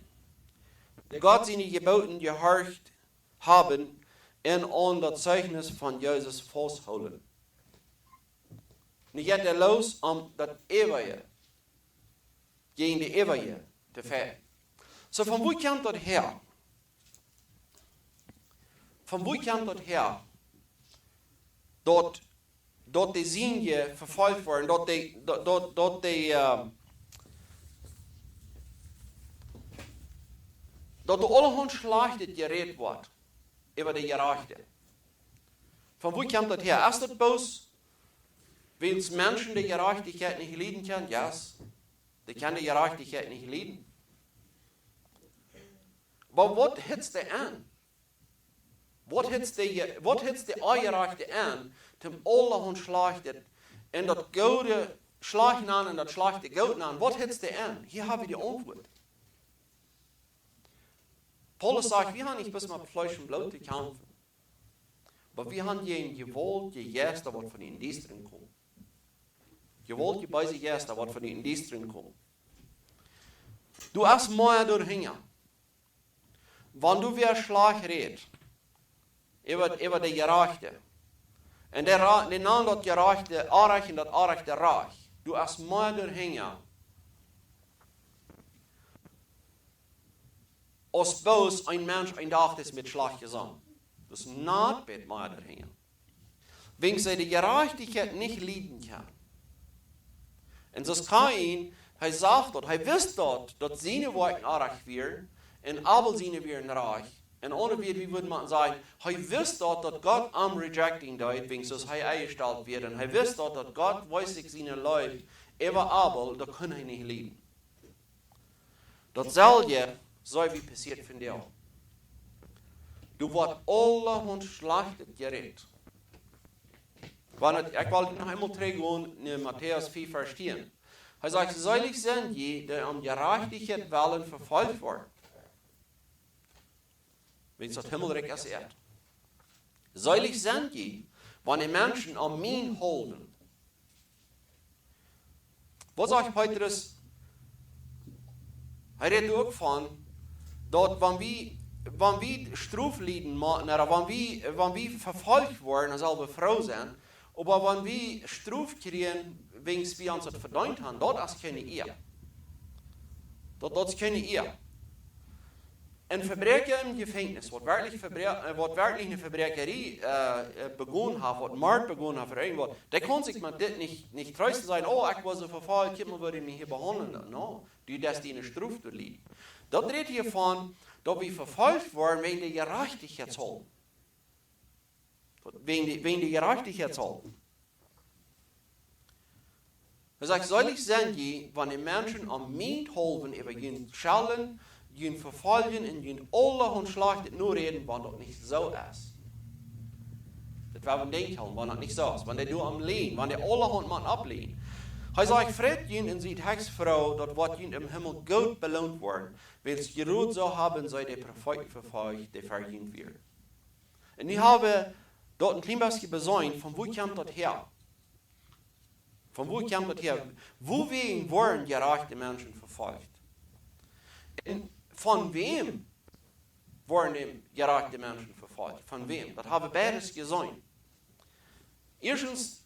Gott seine Geboten gehorcht haben en an das Zeugnis von Jesus festhalten. Nu gaat er los om dat eeuwige, gegen de eeuwige te vechten. So van wo komt dat her? Van wo komt dat her? Dat de zienje vervolgd worden, dat de allerhand slachtet gereed wordt over de gerechte. Van wo komt dat her? Is dat boos? Wils Menschen die Gerechtigkeit nicht leiden können? Ja, die können die Gerechtigkeit nicht leiden. Aber was hitzt die an? Was hitzt die Ungerechte an, zum allerhand schlachtet, und das Gute schlachten an und das schlechte Gute an? Was hitzt die an? Hier habe ich die Antwort. Paulus sagt, wir haben nicht bis mit Fleisch und Blut zu kämpfen. Aber wir haben jeden gewollt, die Gäste, was von den Diensten kommt. Gewollt, die bei sich Gäste, was von den Diensten kommt. Du hast mehr durchhängen. Wenn du wieder Schlag redest, über die Gerechte, und den Namen das Gerechte erreichen, das erreichte Reich, du hast mehr durchhängen, als bloß ein Mensch ein Tag ist mit Schlag gesagt. Das ist nicht mit mehr durchhängen. Wenn sie die Gerechtigkeit nicht leiden kann. Und das kann ihn, er sagt dort, er wisst dort, dass seine Worte erreicht werden, und Abel seine werden reich. Und ohne wie würde man sagen, er wisst dort, dass Gott am Rejecting dort, wenn es er eingestellt wird. Und er wisst dort, dass Gott weiß sich seine Leute, über Abel, da kann er nicht leiden. Dasselbe soll wie passiert von dir. Du wirst allerhand schlachtet geredet. Ich wollte noch einmal zurückgehen in Matthäus 4, Vers 10. Er sagt, selig sind die, die um Gerechtigkeit willen verfolgt werden. Wenn es das Himmelreich ist Erd. Selig sind die, wenn die Menschen an mich halten. Was sagt Petrus? Er redet auch von, dass wenn wir Strafleiden machen, oder wenn wir verfolgt werden, dann soll wir froh sein. Aber wenn wir Straf kriegen, wegen wir uns das verdient haben, das ist keine Ehe. Das ist keine Ehe. Ein Verbrecher im Gefängnis, was wirklich eine Verbrecherie begonnen hat, was Mord begonnen hat für irgendwas, der kann sich mit das nicht trösten sein, oh, ich war so verfolgt, jemand würde mich hier behandeln. No, die das die eine Strafe durchliegen. Das redet hier von, dass wir verfolgt worden wegen der Gerechtigkeitshaltung. Wegen der Gerechtigkeitshaltung. Er sagt, selig sind die, wenn die Menschen am Mund halten, über ihn schallen, ihn verfolgen und ihn allerhand schlachtet nur reden, wenn das nicht so ist. Das werden wir denken, wenn das nicht so ist. Wenn die du am Lehnen, wenn die allerhand man ablehnen. Er sagt, freut ihn und sieht Hexfrau, dort wird ihn im Himmel gut belohnt worden, weil es geruht so haben, sei der Propheten verfolgt, der verdient wird. Und ich habe dort ein klein bisschen besäumt, von wo kommt das her? Von wo kommt das her? Wogegen wurden gerechte Menschen verfolgt? Und von wem wurden die gerechte Menschen verfolgt? Von wem? Das habe ich beides gesehen. Erstens,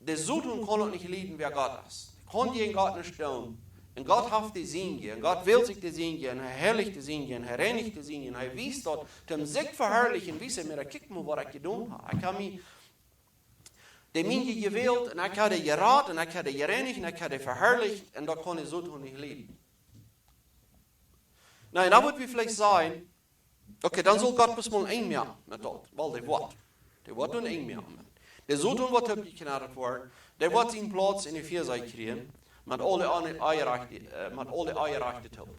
der Sodom kann nicht leiden, wer Gott ist. Kann gegen Gott nicht stehen. Und Gott hat die Siege. Und Gott will sich die Siege. Und er herrlicht die Siege. Und er reinigt die Siege. Und er wies dort, dem sich verherrlichen, wie sie mir, guck mal, was ich getan habe. Ich habe mich die Minge gewählt. Und ich habe die gerat. Und ich habe die gereinigt. Und ich habe die verherrlicht. Und da kann ich Sodom nicht leiden. Nein, da wird wir vielleicht sagen, okay, dann soll Gott bis mal ein mehr mit dort. Weil der wird dann ein mehr mit. Der Sodom wird abgeknallt worden. Der wird seinen Platz in die Vierseite kriegen. Mit alle Eierrechte Tauben.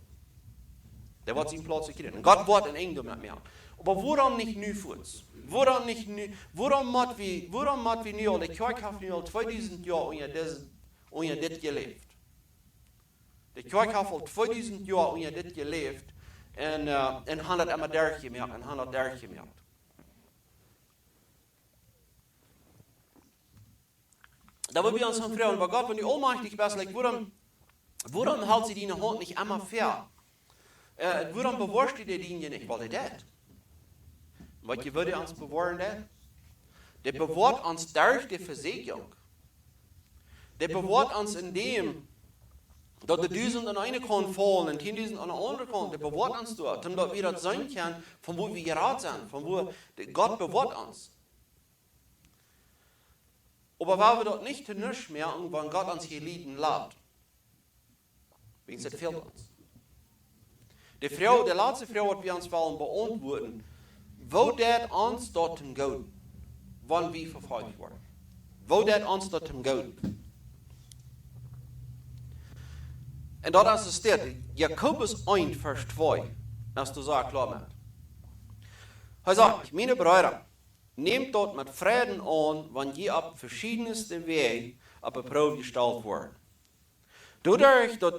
Der wird seinen Platz kriegen. Und Gott wird ein Ende mit mir. Aber warum nicht nu Fuß? Warum hat wir nu, die Kirche hat nu 2000 Jahre unter das gelebt? Die Kirche hat vor 2000 Jahren das gelebt und hat das immer durchgemerkt und hat das durchgemerkt. Da wollen wir uns fragen, aber Gott, wenn du allmächtig bist, warum hält sie deine Hand nicht immer fair? Warum bewahrst du die Dinge nicht? Weil er das. Was würde uns bewahren das? Der bewahrt uns durch die Versicherung. Der bewahrt uns in dem, dass die 1000 an eine kann fallen und 10.000 an eine andere kann. Der bewahrt uns dort, damit wir das sein können, von wo wir gerade sind, von wo Gott bewahrt uns. Aber weil wir dort nicht nichts mehr, wenn Gott uns hier lieben lässt, wegen es fehlt uns. Die letzte Frau, die wir uns wollen beantworten, wo das uns dort geht, wann wir verfolgt werden. Wo das uns dort geht. Und dort ist es steht, Jakobus 1, Vers 2, dass du sagst, klar mit. Er sagt, meine Brüder, nehmt dort mit Frieden an, wenn ihr auf verschiedensten Wegen auf eine Probe gestellt werdet. Dadurch, dass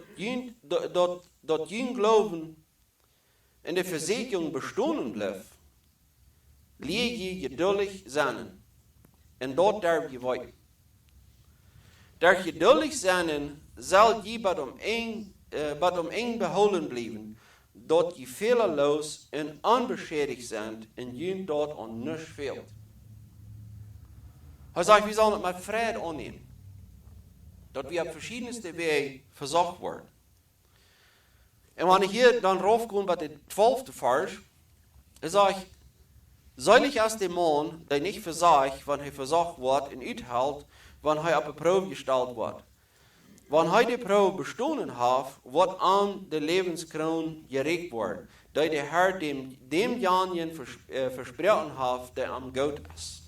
ihr Glauben in der Versicherung bestehen bleibt, leer je geduldig sein. Und dort darf je weiter. Durch geduldig sein, soll je bei dem eng behouden blijven, dat je fehlerlos en onbeschädigt sind en je dort an nichts fehlt. Er sagt, wir sollen es mit Frieden annehmen, dass wir auf verschiedenste Wege versorgt werden. Und wenn ich hier dann raufgehe bei der 12. Vers, er sagt, seilig als der Mann, der nicht versagt, wenn er versorgt wird, und uithält, wenn er auf eine Probe gestellt wird. Wenn er die Probe bestanden hat, wird an der Lebenskron gerecht worden, da der Herr dem Janien versprochen hat, der am Gott ist.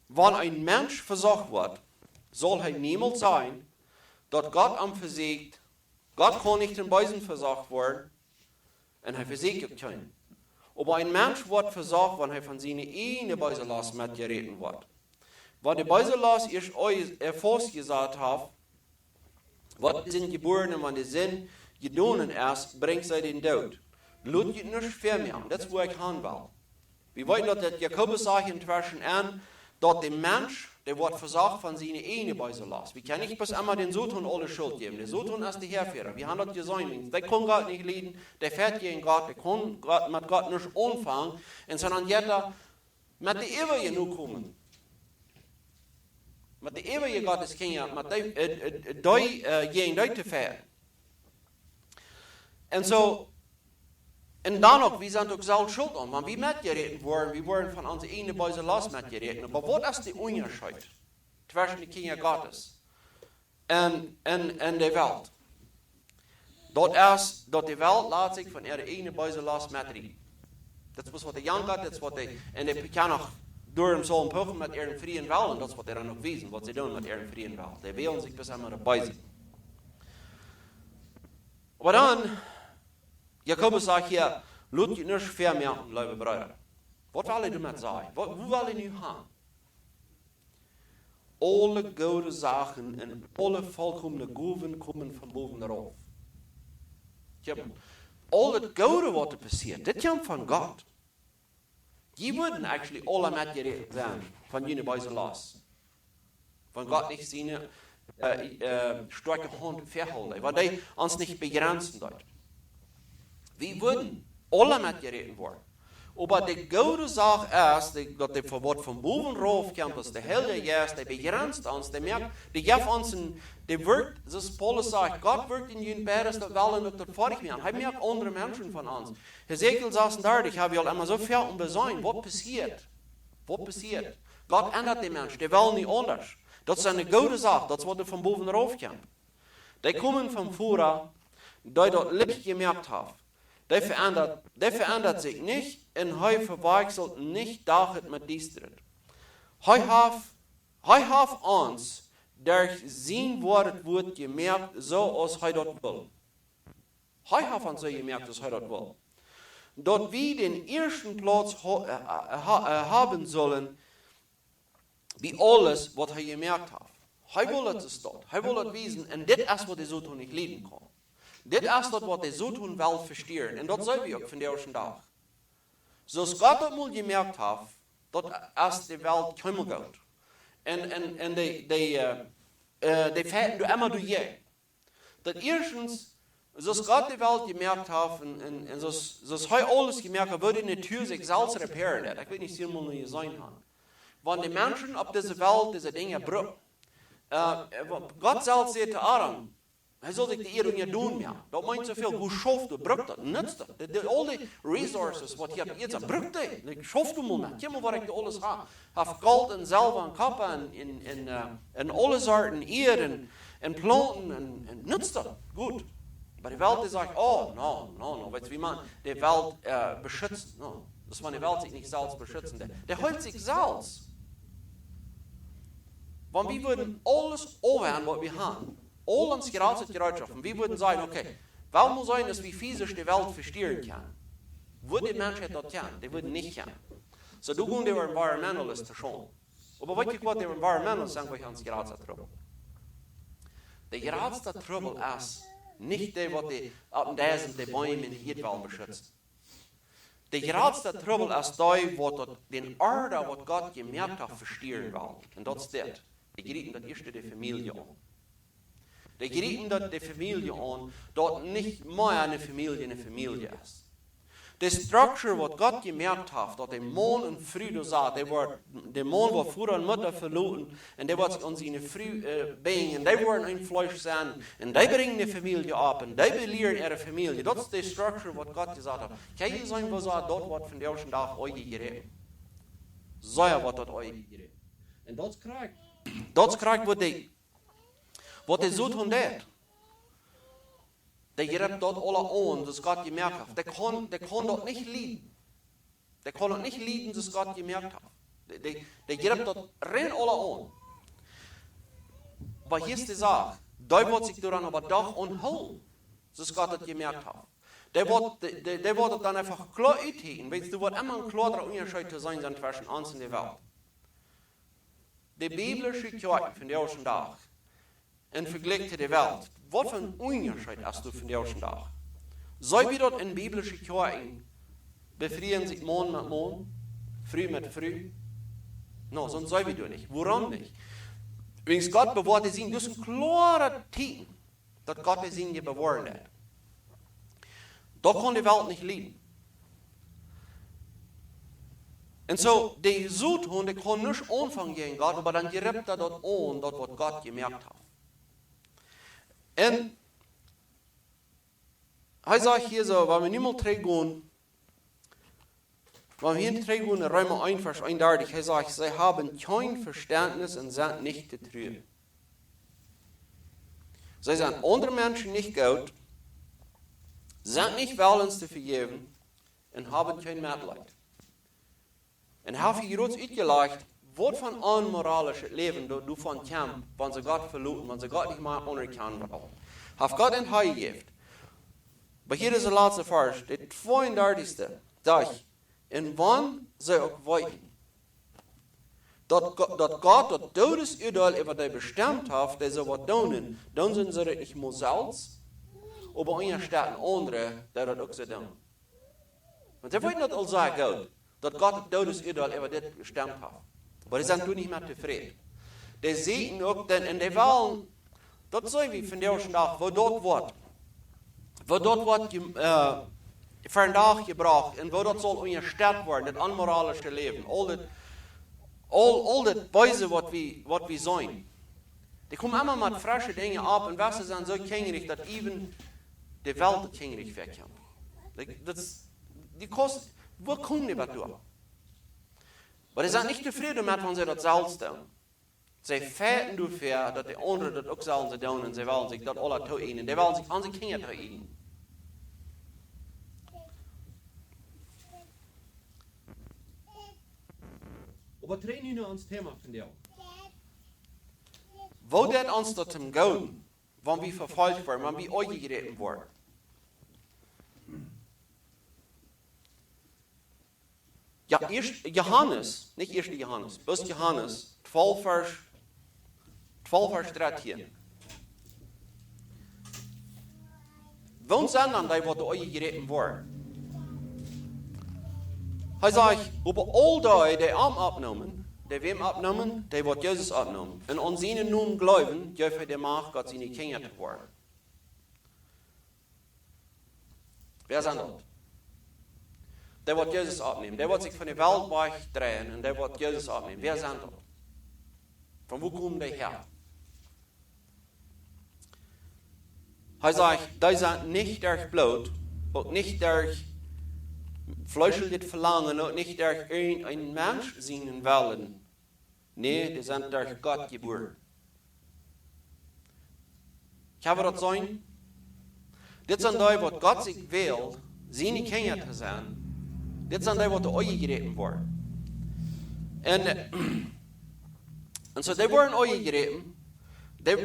Wenn ein Mensch versorgt wird, soll er niemals sein, dass Gott am versiegt. Gott kann nicht in Beisen versorgt werden, und er versiegt keinen. Aber ein Mensch wird versorgt, wenn er von seiner eigenen Beiselast mitgereden wird. Wenn die Beiselast erst vorausgesagt hat, was sind geboren und wenn die sind gedonen erst, bringt sie den Tod. Lut geht nicht für mich an, das ist wo ich hin will. Wir wollen, dass der Jakobus sagt inzwischen an, dass der Mensch, der wird versorgt von seiner eigenen Beiselast. Wir können nicht bis immer den Satan alle Schuld geben. Der Satan ist der Herrführer. Wir haben das gesagt. Der kann Gott nicht leiden, der fährt gegen Gott, der kann mit Gott nicht anfangen, sondern jeder mit der ewigen nur kommen. Mit der ewigen Gottes Kinder, mit der gegen die zu fähren. Und so, und dann auch, wir sind auch selbst schuld an, wenn wir mitgereden worden, wir wurden von unserer eigenen Beiselast mitgereden. Aber was ist der Unterschied zwischen den Kindern Gottes und der Welt? Das ist, dass die Welt lässt sich von ihrer eigenen Beiselast mitreden. Das ist, was der Jan hat, das ist, was und die kann auch durch den Sohn pochen mit ihren freien Willen, das ist, was dann auch wissen, was sie tun mit ihren freien Willen. Die wählen sich bis immer dabei sind. Aber dann, Jakobus sagt hier, lut je nicht vermerken, liebe Brüder. Was will ich damit sagen? Wo will ich nu haben? Alle gute Sachen und alle vollkommene Gaven kommen von boven darauf. All das Gute, was passiert, das kommt von Gott. Die würden actually alle mitgereden werden von jener Beiselast. Von Gott nicht seine starke Hand verhalten, weil die uns nicht begrenzen dort. Wir würden alle mitgereden werden. Aber die gute Sache ist, dass der Verbot von boven rauf kommt, dass der Helle ist, der begrenzt uns, der merkt, der gibt uns, der wirkt, das Paulus sagt, Gott wirkt in jeden Bäres, das wollen und das fordert mich an. Er merkt andere Menschen von uns. Hesekiel saß da, ich habe ja immer so viel besäumt, was passiert? Was passiert? Gott ändert den Menschen, der will nicht anders. Das ist eine gute Sache, das was von boven rauf kommt. Die kommen vom Führer, die dort Licht gemerkt haben. Der verändert sich nicht und er verwechselt nicht Dachet mit Diestret. Er hat uns durch sein Wort gemerkt, so als er dort will. Er hat uns so gemerkt, als er dort will. Dort wir den ersten Platz haben sollen wie alles, was er gemerkt hat. Er will es dort. Er will es wissen. Und das ist, was er so tun nicht leiden kann. Das ist das, was er so tun will verstehen. Und das soll wir auch von der ersten Tag. So Gott hat mal gemerkt hat, dass die Welt kommen geht. Und die fährten du immer durch je. Das erstens, so Gott die Welt gemerkt hat, und so er alles gemerkt hat, würde in der Tür sich selbst reparieren. Ich will nicht sehen, wo wir sein haben. Wenn die Menschen auf dieser Welt diese Dinge brauchen, Gott selbst sagt zu Adam, hij soll sich die Ehrung nicht tun mehr. Das meint so viel, wo schafft du, braucht das, nützt das. All die Resources, was ihr habt, jetzt braucht das. Schafft du mal nicht. Guck mal, was ich da alles habe. Hab Gold und Silber und Kopper und alle Sorten Ehren und Planten und nützt das. Gut. Aber die Welt sagt, oh, no. Weißt du, wie man die Welt beschützt? No. Das man die Welt sich nicht selbst beschützen. Der hält sich selbst. Wenn wir würden alles overhören, was wir haben, all uns Gerätschaften, wir würden sagen, okay, warum muss sein, dass wir physisch die Welt verstehen können? Würde die Menschheit das können? Die würden nicht können. So, du gehst der Environmentalisten schon. Aber weißt du, was der Environmentalist sagen, was uns gerade Trouble? Der größte Trouble ist nicht der, was die Abendäsen, die Bäume in der Erdwelt beschützen. Der größte Trouble ist der, was den Erde, was Gott gemerkt hat, verstehen will. Und das ist das. Die gerieten das erste die Familie an. Die gerieten das die Familie an, dort nicht mehr eine Familie ist. Die Struktur, was Gott gemerkt hat, dass der Mann und Frau sagt, der Mann war Vater und Mutter verloren, und der wird sich an seine Frau bringen, die wollen ein Fleisch sein, und die bringen die Familie ab, und die belehren ihre Familie. Das ist die Struktur, was Gott gesagt hat. Kann ich sagen, was er dort wird von der ersten Tag euch gerät? Sei was dort euch gerät. Und das kriegt, was die so tun hat. Der greift dort alle an, das Gott gemerkt hat. Der kann dort nicht leiden. Der kann dort nicht leiden, das Gott gemerkt hat. Der greift dort rein alle an. Aber hier ist die Sache, da wird sich daran aber doch anhalten, das Gott hat gemerkt hat. Der wird dann einfach klar autheben. Weißt du, wird immer ein klarer Unterschied zu sein zwischen uns und der Welt. Die biblische Kirche von der ersten Tag im Vergleich zu der Welt, was für ein Unterschied hast du von der ersten Tag? Soll wir dort in biblische Kirchen befrieren sich Mann mit Mann, Früh mit Früh? No, sonst soll wir nicht. Warum nicht? Wenn Gott bewahrt ist, das sind klare Titen, dass Gott es ihnen bewahrt hat. Da kann die Welt nicht leiden. Und so, die Südhund, die kann nicht anfangen gegen Gott, aber dann gerät er dort an, dort was Gott gemerkt hat. Und er sagt hier so, wenn wir nicht mal trägen, wenn wir hier trägen, in Römer 1, Vers 31, er sagt, sie haben kein Verständnis und sind nicht getrübt. Sie sind andere Menschen nicht gut, sind nicht willens zu vergeben und haben kein Mitleid. Und habe ich uns ausgelegt, was von unmoralischem Leben du von kämpfst, wenn sie Gott verloren, wenn sie Gott nicht mehr anerkennen will. Habe Gott ein Heil gegeben. Aber hier ist der letzte Vers, der 32. Sagt, und wann sie auch weiten, dass Gott das Todesurteil über die bestimmt hat, die sie was tun, dann sind sie das nicht nur selbst, aber in Städten andere, die das auch so tun. Und sie wollten das all sagen, Gott, dass Gott das Todesurteil über das bestimmt hat. Aber die sind nicht mehr zufrieden. Die sehen auch, denn in der Welt, das sehen wir von der ersten Tag, wo dort wird für einen Tag gebracht und wo dort soll unterstützt werden, das unmoralische Leben, all das Weise, was wir sein. Die kommen immer mit frischen Dingen ab und was sind so kingelig, dass even die Welt kingelig wegkommt. Die kosten, wo kommen die was durch? Aber die sind nicht zufrieden damit, wenn sie das selbst tun. Sie fährten dafür, dass die anderen das auch sollen tun und sie wollen sich das alle tun. Die wollen sich an die Kinder tun. Aber drehen wir uns Thema von dir. Wo das uns dorthin gehen, wenn wir verfolgt werden, wenn wir euch gerettet werden? Ja, eerst Johannes, nicht erst Johannes, bloß Johannes, 12 vers 13. Woon zijn dan die wat de ogen gereden worden? Hij zegt, over al die arm abnemen, die wem abnemen, die wat Jezus abnemen. En aan zijn naam geloven, geeft hij de macht, Gott zijn kinderen te worden. Wer zijn dat? Die wat Jezus abnemen, die wat zich van de wereld wegdrehen en die wat Jezus abnemen. Wer zijn dat? Van waar komen die her? Hij zegt, die zijn niet durch Blut, ook niet durch fleischliches Verlangen, ook niet durch een Mensch zijn willen. Nee, die zijn durch Gott geboren. Kan we dat zijn? Dit zijn die wat God zich wil, zijn kinderen te zijn. Dit zijn die wat de ogen gereden worden. En zo, die worden ogen gereden,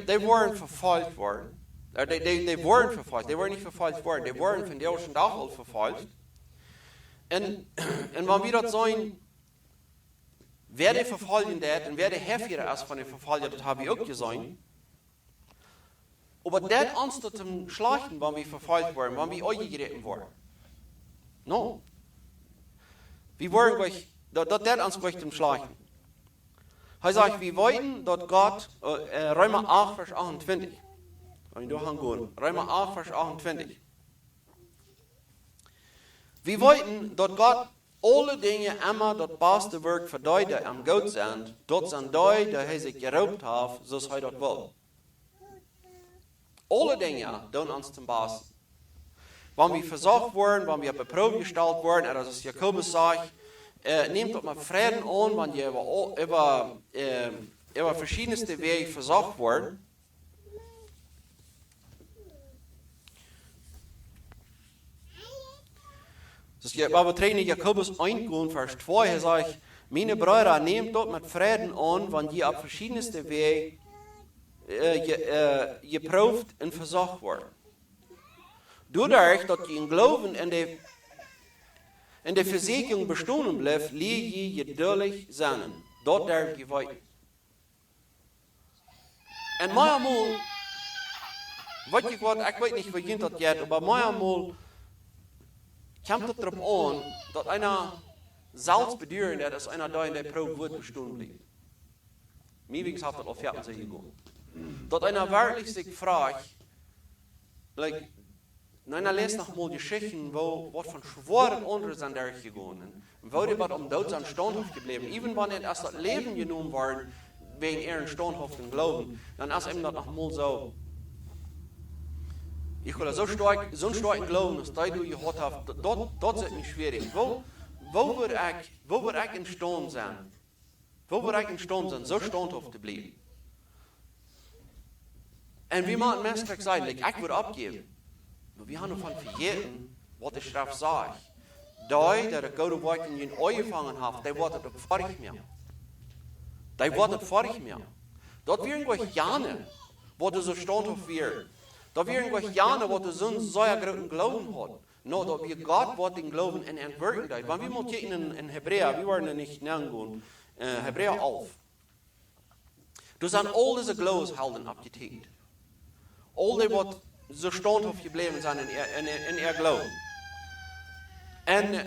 die worden vervolgd worden. Die worden vervolgd, die worden niet vervolgd worden, die worden van de eerste dag al vervolgd. En wanneer we dat zijn, wer die vervolgen dat en wer de heftiger is van de vervolger, dat heb ik ook gezien. Aber dat anstatt zum Schlachten, wanneer we vervolgd worden, wanneer we ogen gereden worden. No. Wir wollen dat anspricht zum Schlachten. Hij zegt, wir weten dat Gott, Römer 8, vers 28. Wenn wir durchgehen, Römer 8, vers 28. Wir weten dat Gott alle Dinge immer das beste Werk für die, die am Gott sind, dort sind die, die hij sich geraubt hat, zoals hij dat wil. Alle Dinge doen uns zum Besten. Wenn wir versucht worden, wenn wir auf die Probe gestellt worden, oder als Jakobus sagt, nehmt doch mal Frieden an, wenn ihr über verschiedenste Wege versucht worden. Dus we trainen Jakobus 1, vers 2, hij zegt, meine Brüder, nehmt doch mit Frieden an, wenn ihr auf verschiedenste Wege geprüft und versucht worden. Doordat dat je in geloven en de verzekering bestaan blijft, leer je geduldig zijn. Dat durf je weten. En meermaal, ik weet niet wie dat gaat, maar meermaal komt het erop aan dat einer zelfs beduren dat als einer daar in de proef wordt bestaan blijft. Meewings heeft dat al 14 gegaan. Dat einer werkelijk zich vraagt, like, nein, leest noch mal Geschichten, wo was von schweren anderen sind durchgegangen. Und wo die was Tod sind standhaft geblieben. Even wenn erst das Leben genommen worden, wegen ihren standhaften Glauben, dann ist eben das noch mal so. Ich will so einen starken Glauben, dass du gehört hast, das ist nicht schwierig. Wo wird ich in Stand sein? Wo wird ich in Stand sein, so standhaft zu bleiben? Und wie man Menschen sagt, ich würde abgeben. Maar we hebben ervan vergeten wat de schrift zegt. Die, die de gouden werk in je ogen gevangen heeft, die wordt het ook vorig meer. Die wordt het vorig meer. Dat we irgendwelche Jahre, wat zo standhaft weer. Dat we irgendwelche Jahre, wat zo'n zeer groten Glauben hat. No, dat we Gott wat den Glauben in entwerken deed. Want we moeten in Hebräer, we waren er niet nagegaan, Hebräer 11. Dus zijn al deze geloofshelden abgetekend. Al die wat so standhaft geblieben sind in ihr Glauben. Und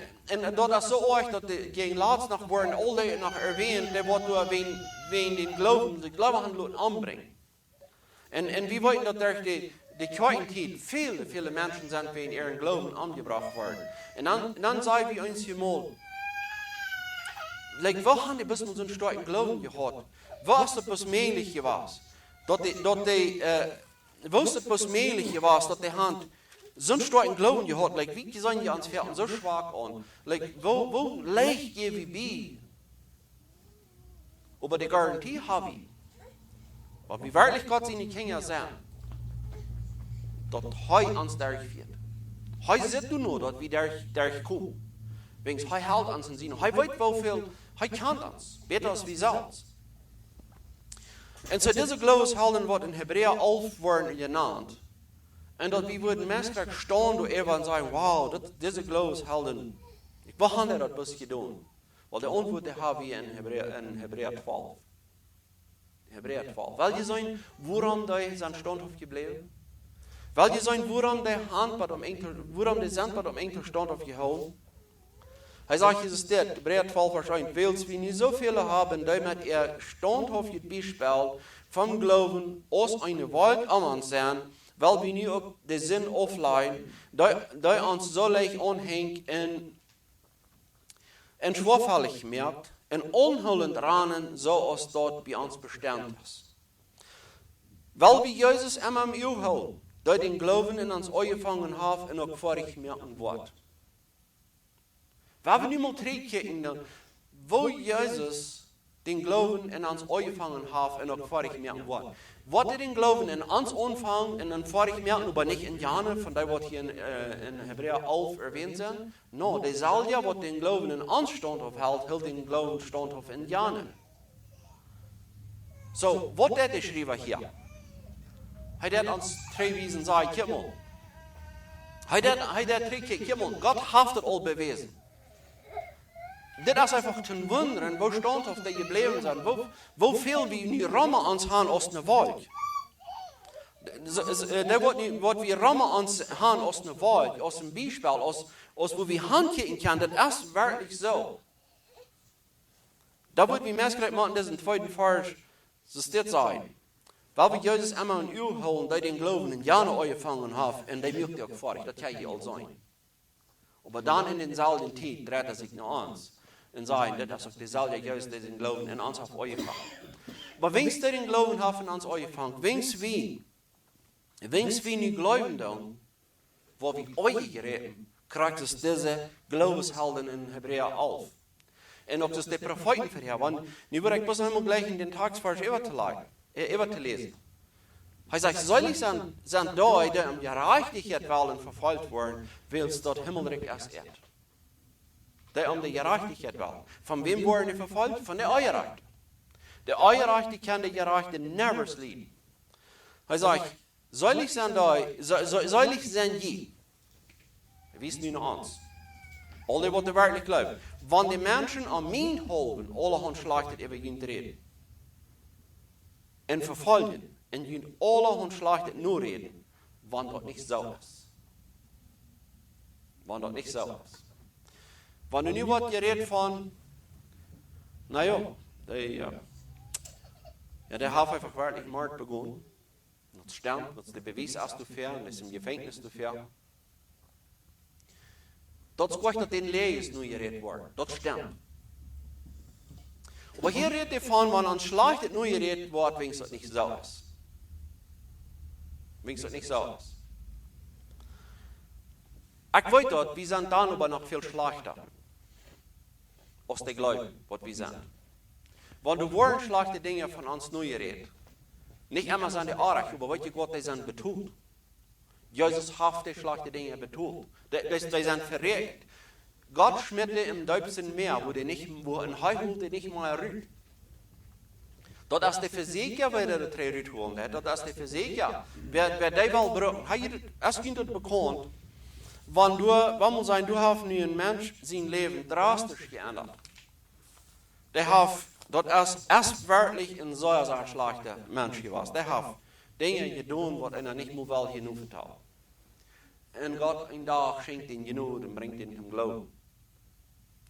dat is zo erg dat gegen laatst nog worden al die nog erwähnt, die wordt door wegen den Glauben, de Glauben anbrengen. En wie weten dat durch die Kirchentijd viele Menschen sind wegen ihren Glauben angebracht worden. Und dann sagen wir uns hier mal, like, wo haben die bis so einen starken Glauben gehabt? Wo ist das bis möglich gewesen? Wo ist es was möglich war, dass die Hand so einen starken Glauben gehabt, like, wie sind die ans Pferd so schwach an? Like, wo leicht je wie bei? Aber die Garantie habe ich, weil wir wirklich Gott seine Kinder sind, dass er uns durchführt. Er sieht nur, dass wir durchkommen. Wegen er hält uns in Sinn. Er weiß, wie viel, er kennt uns, besser als wir selbst. En zo deze geloofshelden worden in Hebräer 11 worden genannt. En dat we worden meestal staan door even en zeggen, wow, deze geloofshelden, ik wil dat best gedaan. Weil der Antwort, der haben wir in Hebräer 12. Hebräer 12. Weil die sein, woran die sind standhaft geblieben? Weil die sein, woran die Sandpad am Enkel standhaft gehalten? Hij sagt, es ist dit, Hebräer 12, Vers 1, weil wir nicht so viele haben, die mit ihr standhaftes Beispiel vom Glauben aus einer Welt am sein, weil wir nicht auch den Sinn aufleiden, die uns so leicht anhängt en schwerfällig merkt, en onhullend ranen, so als dort bei uns bestimmt ist. Weil wir Jesus immer im Uhr halten, die den Glauben in uns angefangen haben und auch vorig merken wird. Wenn wir nu mal terugkijken, wo Jesus den Glauben in uns angefangen hat und auch vorig merken wird. Wat den Glauben in uns anfangen und dann vorig merken, aber nicht in Jane, von der wird hier in Hebräer 11 erwähnt sein. No, der soll ja, was den Glauben in uns standhaft hält, hält den Glauben standhaft in Jane. So, was der geschrieben hier? Hij dat ons twee wezen zei, kijk mal. Hij dat terugkijkt, kijk mal, Gott heeft het al bewezen. Dit is einfach te wunderen, wo standhaft die gebleven zijn, hoeveel we nu rammen ons gaan als een wolk. Wat we rammen ons gaan als een wolk, als een Beispiel, als wo we handkijken kunnen, dat is werkelijk zo. Dat wordt we meestal maken, dat is een tweede vers, zo dit zijn. Weil wir Jesus immer in Uhr holen, die den Glauben in Jana angefangen haben, und die möchte auch vorig, das kann ja all sein. Aber dann in denselben Zeit dreht sich nach uns und sagt, das ist derselbe Jesus, der den Glauben in uns hat angefangen. Aber wenn sie den Glauben haben in uns angefangen, wenn wir nicht glauben dann, wo wir euch reden, kriegt es diese Glaubenshelden in Hebräer 11. Und ob das die Propheten verherren, nu würde ich bloß einmal gleich in den Tagsvers über zu lesen. Er sagt, soll ich sind da, die um Gerechtigkeit wollen verfolgt worden, weil es dort Himmelreich erst ist. Die um die Gerechtigkeit wollen. Von wem wurden die verfolgt? Von der Eurechten. Der Eurechte kann der Gerechte nervös lieben. Er sagt, soll ich sein da, soll ich sein je? Wie ist nun uns? Alle, die wirklich glauben. Wenn die Menschen an mich halten, alle haben schlechtet über ihn reden. En verfolgen, en jullie alle hun slachtet nur reden, wann dat nicht so ist. Wann dat nicht so ist. Wenn du nu wat geredet von, naja, der hat einfach wirklich Mord begonnen. Dat stimmt, dat is de bewijs als du fair, dat is im Gefängnis du fair. Dat is gleich, dat den Lees nu geredet wordt, dat stimmt. Aber hier redet er von, wenn an schlechtet nur geredet wird, wenn es nicht so ist. Wenn es nicht so ist. Ich weiß dort, wir sind dann aber noch viel schlechter. Als die Glauben, was wir sind. Wenn du wollen schlechte Dinge von uns nur geredet. Nicht immer sind die Arach, aber weißt du Gott, die sind betont. Jesus hat die schlechte Dinge betont. Die sind verregt. Gott schmierte im Däubsten Meer, wo ein Heuhulte nicht mal rührt. Dat is de verzeker waar de twee rituelen heeft. Dat is de verzeker. Wer die wel gebruikt. Als kind het bekend. Wanneer man zijn, du hast nu een mens zijn leven drastisch geändert. Dat is werkelijk een zeer slechte mens geweest. Die heeft dingen gedaan wat hij niet meer wel genoeg vertelt. En God een dag schenkt ihn genoeg en brengt ihn zum Glauben.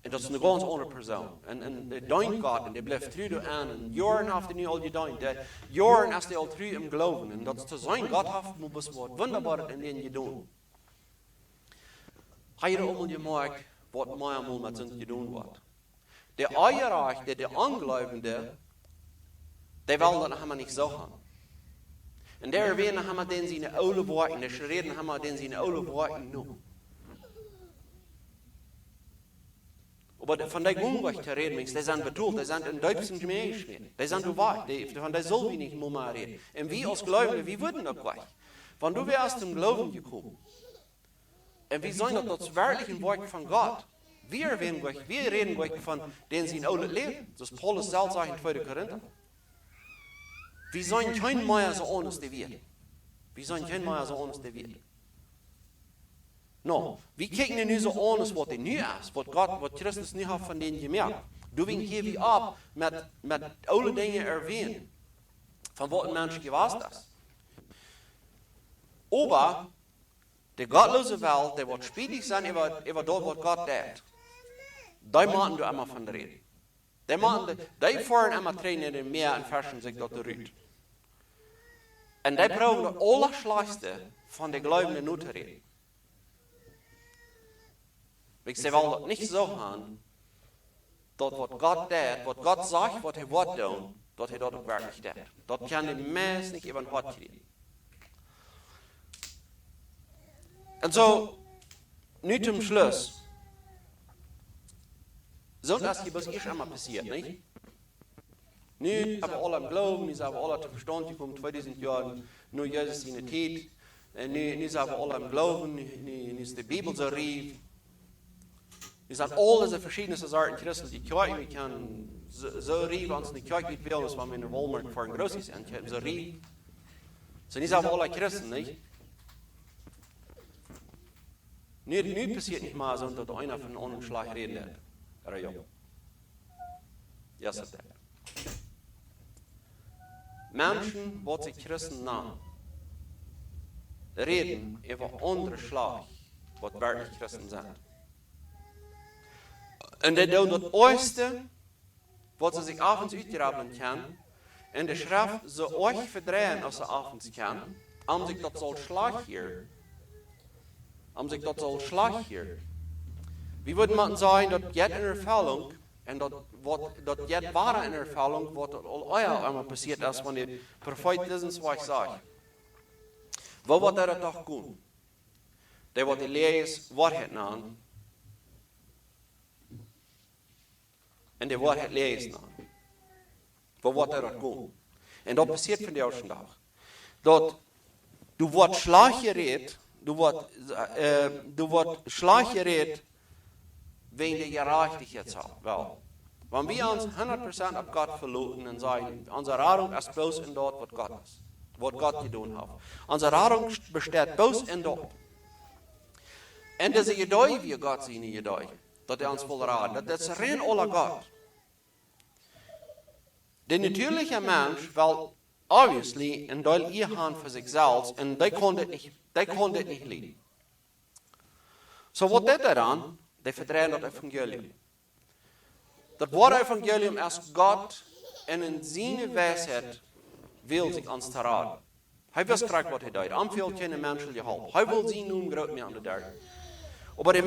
En dat is een ganz andere persoon. En de dankt God en die blijft trouw aan. En jaren heeft hij nu al gedankt. Jaren is hij al trouw im Glauben. En dat is te zijn, God heeft me wat wonderbaar in den gedaan. Hij heeft allemaal gemaakt wat mij allemaal met zijn gedaan wordt. De eierrechte, de Angläubende, die willen dat helemaal niet zo gaan. En daar werden helemaal den zijn oude woorden, de reden helemaal den zijn oude woorden nu. Aber von der Gungweg zu reden, die sind betont, die sind in deutschen Gemeinden, die sind weit, von der soll wir nicht mehr reden. Und wir als Gläubige, wir würden das gleich. Wenn du wärst zum Glauben gekommen, und wir sagen das wirkliche Wort von Gott, wir reden gleich von denen sie in oude Leben. Das ist Paulus selbst sagt in 2. Korinther. Wir sollen kein mehr so honest wie wir. Wir sollen kein mehr so honest wie wir. Nou, wie kijken nu zo aan als wat er nu is, wat Christus nu heeft van denen gemerkt. Doe hier wie op met alle dingen erwähnen, van wat een mens geweest is. Aber de godlose Welt, die wordt spietig zijn over dat wat God deed. Die maken du immer van reden. Die fahren immer trainen in het meer en versen zich dat eruit. En die proberen het allerschlechtste van de gelovigen nu te reden. Ik zeg wel dat niet zo gaan, dat wat God deed, wat God zegt, wat hij wordt doen, dat hij dat ook werkelijk deed. Dat kan de mens niet even hard krijgen. En zo, nu zum Schluss. So das hier bis eerst einmal passiert, nicht? Nu hebben we alle am Glauben, nu zijn we alle te verstand gekomen, 2000 jaar, nu Jezus in de tijd. En nu zijn we alle am Glauben, nu is de Bibel zo rief. Nu zijn al deze verschillende soorten Christen die kijken, we kunnen zo rief, als de kerk niet wil, als we in de Walmart voor een grootste zijn, zo rief. So nu zijn we alle Christen, nicht? Nu passiert nicht mal so, dat einer von uns Schlag redet. Ja, sagt er. Menschen, die sich Christen nennen, reden über andere Schlag, was wirklich Christen sind. Und die doen das Erste, was sie sich abends uitgraben können, in der Schrift so euch verdrehen, als sie abends können, um sich das soll Schlag hier. Wie würde man sagen, dass jetzt in Erfüllung, und dat jetzt ware in Erfüllung, was al euer einmal passiert ist, wenn die Prophet diesen was sagt. Wo wird er doch gut? Der wird die Lees Wahrheit an. Und die Wahrheit lesen an. Wo wird er doch gut? Und das passiert von der ersten Tag. Dat du wird Schlag geredet, du wird Schlag geredet, wegen der Gerechtigkeit wel. Wenn wir uns 100% auf Gott verlassen und sagen, unsere Rettung ist bloß in dort, was Gott ist, was Gott getan hat. Unsere Rettung besteht bloß in dort. Und diese Geduld, wie Gott seine Geduld, dass er uns voll raten, das ist rein aller Gott. Der natürliche Mensch will obviously ein Teil ihr haben für sich selbst und die konnte nicht leiden. So was tut er dann? Die verdrehen das Evangelium. Das Wort Evangelium ist Gott in seine Weisheit will sich uns verraten. Er weiß gerade, was er tut. Am viel keine Menschen geholfen. Er will sie nun groß mehr an der Dörr. Aber der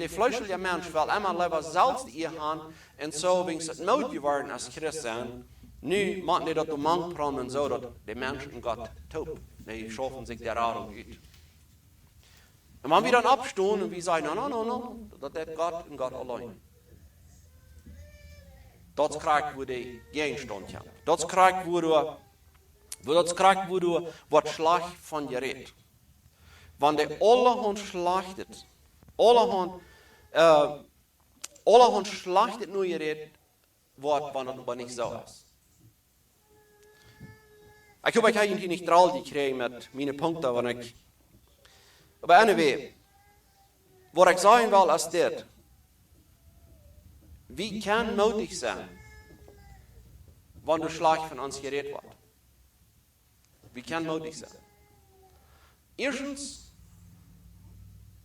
fleischliche Mensch will immer lieber selbst ihr haben und so, wenn es not geworden als Christen, nu machen die das um praten so, dass die Menschen Gott taub. Die schaffen sich der Rettung uit. Und wenn wir dann abstehen und wir sagen, no, das ist Gott und Gott allein. Das kriegt, wo die Gegenstand haben. Das kriegt, wo du was Schlag von dir redet. Wenn die allerhand schlachtet, allerhand schlachtet nur ihr redet, wenn das aber nicht so ist. Ich habe euch eigentlich nicht drauf gekriegt mit meinen Punkten, aber anyway, was ich sagen will, ist das. Wie kann mutig sein, wenn der Schlag von uns geredet wird? Wie kann mutig sein? Erstens,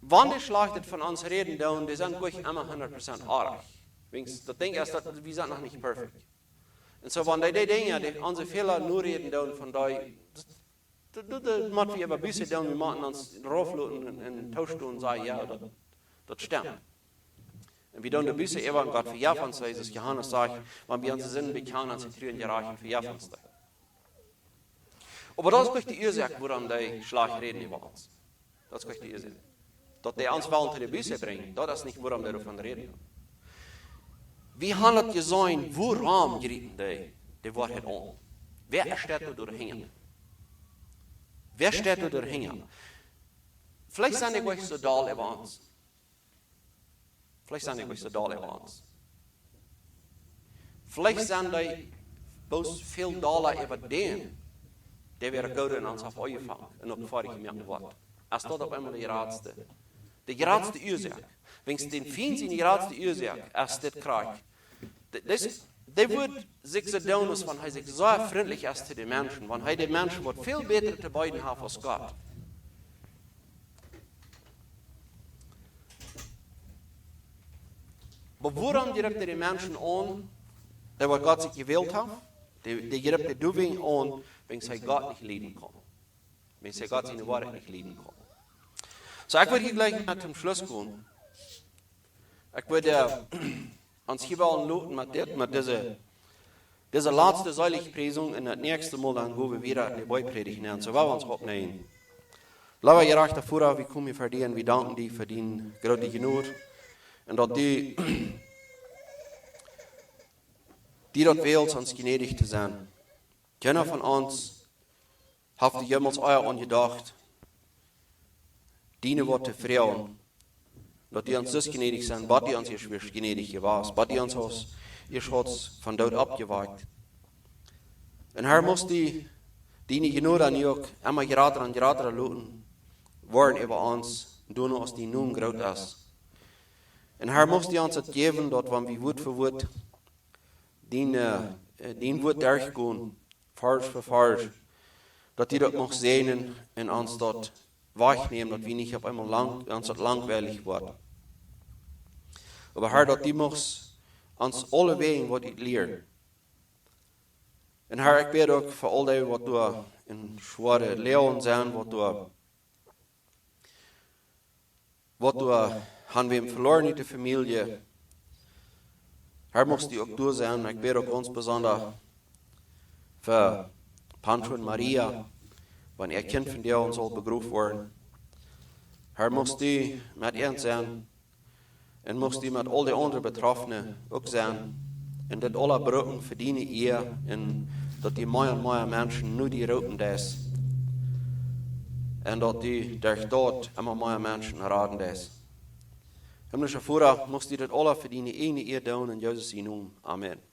wenn die Schlag von uns reden, die sind wirklich immer 100% arg. Das Ding ist, wir sind noch nicht perfekt. Und so, wenn die Dinge, die unsere Fehler nur reden, von die, das machen wir aber ein bisschen, wir machen uns raufluten und tauschen und sagen, ja, das stimmt. Und wir tun ein bisschen eben Gott für Japans, Jesus Johannes sagt, wenn wir unsere Sinn bekennen, sie trüben die Reichen für Japans. Aber das ist die Ursache, woran die Schlag reden über uns. Das ist die Ursache. Dass die uns wollen zu der Büsse bringen, das ist nicht, woran die davon reden. Wie hat es gesehen, woran gerieten die Wahrheit an? Wer steht da durchhängen? Wer steht da durchhängen? Vielleicht sind die euch so doll über uns. Vielleicht sind die euch so doll über uns. Vielleicht sind die bloß viel doller über den, der wir Gott in uns auf angefangen und auf vorige gemerkt wird. als dat op eenmaal de grootste oorzaak. Wens den Feind zijn de grootste oorzaak, als dit krijgt. Die wordt zich zo doen, als wanneer hij zich zo vriendelijk is zu den Menschen, wanneer hij de Menschen wat veel beter te beiden heeft als Gott. Maar waarom direct die Menschen aan, die wat Gott sich gewählt hat, die direct die Doewing aan, wenn sie Gott nicht lieben kann. Wenn sie Gott seine Wahrheit nicht lieben kann. So, ich würde hier gleich mal zum Schluss gehen. Ich würde uns hier anloten mit dieser letzte Seiligpreisung und das nächste Mal dann, wo wir wieder die Beipredigt nehmen. So, wollen wir uns abnehmen. Lass wir gerecht davor, wie kommen wir verdienen, wir danken dir für deine große Genut. Und dass die dort wählt, uns gnädig zu sein. Keiner von uns hat jemals euer angedacht, dienen Worte Frauen, dass die uns so gnädig sind, was die uns ihr schwierig gnädig gewesen, was die uns aus ihr Schutz von dort abgeweicht. Und Herr muss die genug an ihr immer gerater luten, worden über uns, und du uns die nun groß ist. Und Herr muss die uns geben, dort wann wir Wort für Wort, den Wort durchgehen, falsch für falsch, dass die dort noch sehen und uns dort wahrnehmen, dass wir nicht auf einmal uns dort langweilig werden. Aber Herr, dass die muss uns alle wegen, was ich lehre. Und Herr, ich bete auch für all die, was du in schwere Lehren sind, was du haben wir verloren in der Familie. Herr, muss die auch du sein. Ich bete auch ganz besonders für Pancho und Maria, wenn ihr Kind von dir uns soll berufen werden. Herr, muss die mit ihnen sein und muss die mit all den anderen Betroffenen auch sein. Und das alle Brücken verdienen ihr und dass die mehr und mehr Menschen nur die roten das. Und dass die durch dort immer mehr Menschen raten das. Himmlischer Vater, muss die das alle verdienen, eine ihr tun in Jesus' Namen. Amen.